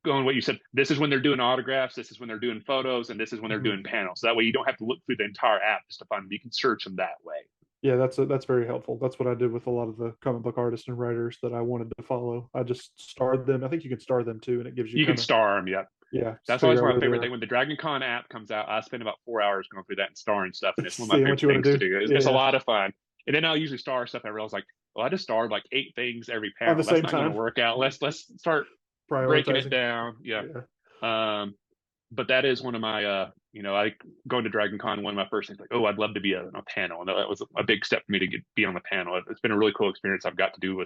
going what you said, this is when they're doing autographs, this is when they're doing photos, and this is when they're Mhm. doing panels. So that way you don't have to look through the entire app just to find them. You can search them that way. Yeah, that's very helpful. That's what I did with a lot of the comic book artists and writers that I wanted to follow. I just starred them. I think you can star them too, and it gives you You can kind of, star them, yeah. yeah, just That's always figure out my where they favorite thing. are. When the Dragon Con app comes out, I spend about 4 hours going through that and starring stuff, and it's one of my Seeing what favorite you want things to to do. do. It's a Yeah. lot of fun. And then I'll usually star stuff. I realize like, well, I just starred like 8 things every At the panel. That's same not going to time, work out. Let's start breaking it prioritizing. down. Yeah. Yeah. Um, but that is one of my I going to Dragon Con, one of my first things like, oh, I'd love to be on a panel. And that was a big step for me to be on the panel. It's been a really cool experience. I got to do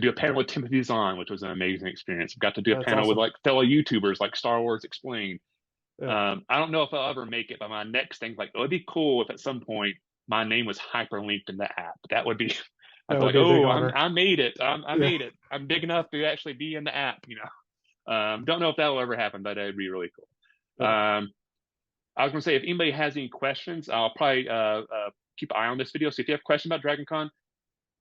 a panel with Timothy Zahn, which was an amazing experience. I've got to do a That's panel with awesome. like fellow YouTubers like Star Wars Explained. Yeah. I don't know if I'll ever make it, but my next thing, like, oh, it'd be cool if at some point my name was hyperlinked in the app. That would be, I That feel would like, be a big oh, honor. I made it. I Yeah. made it. I'm big enough to actually be in the app. Don't know if that will ever happen, but it'd be really cool. Yeah. I was going to say, if anybody has any questions, I'll probably keep an eye on this video. So if you have questions about Dragon Con,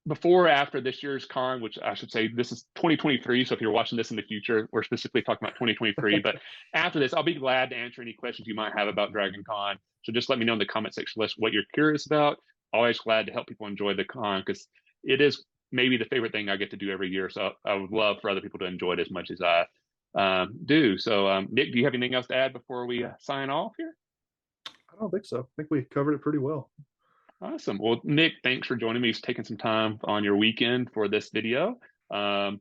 before or after this year's con, which I should say this is 2023. So if you're watching this in the future, we're specifically talking about 2023. But after this, I'll be glad to answer any questions you might have about Dragon Con. So just let me know in the comment section list what you're curious about. Always glad to help people enjoy the con because it is maybe the favorite thing I get to do every year. So I would love for other people to enjoy it as much as I do. So Nick, do you have anything else to add before we sign off here? I don't think so. I think we covered it pretty well. Awesome. Well, Nick, thanks for joining me. Taking some time on your weekend for this video. Um,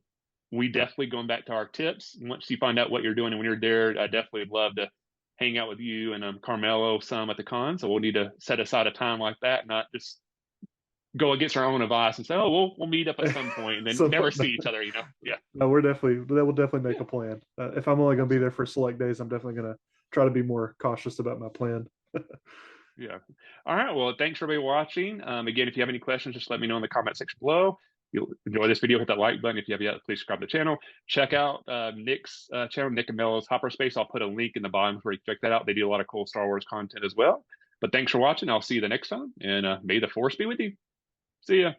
we definitely going back to our tips. Once you find out what you're doing and when you're there, I definitely would love to hang out with you and Carmelo some at the con. So we'll need to set aside a time like that, not just go against our own advice and say, oh, we'll meet up at some point and then So never see each other. Yeah, no, we're definitely that will definitely make yeah, a plan. If I'm only going to be awesome. there for select days, I'm definitely going to try to be more cautious about my plan. Yeah. All right. Well, thanks for everybody watching. Again, if you have any questions, just let me know in the comment section below. If you enjoy this video, hit that like button. If you have yet, please subscribe to the channel. Check out Nick's channel, Nick and Melo's Hyperspace. I'll put a link in the bottom where you can check that out. They do a lot of cool Star Wars content as well. But thanks for watching. I'll see you the next time, and may the force be with you. See ya.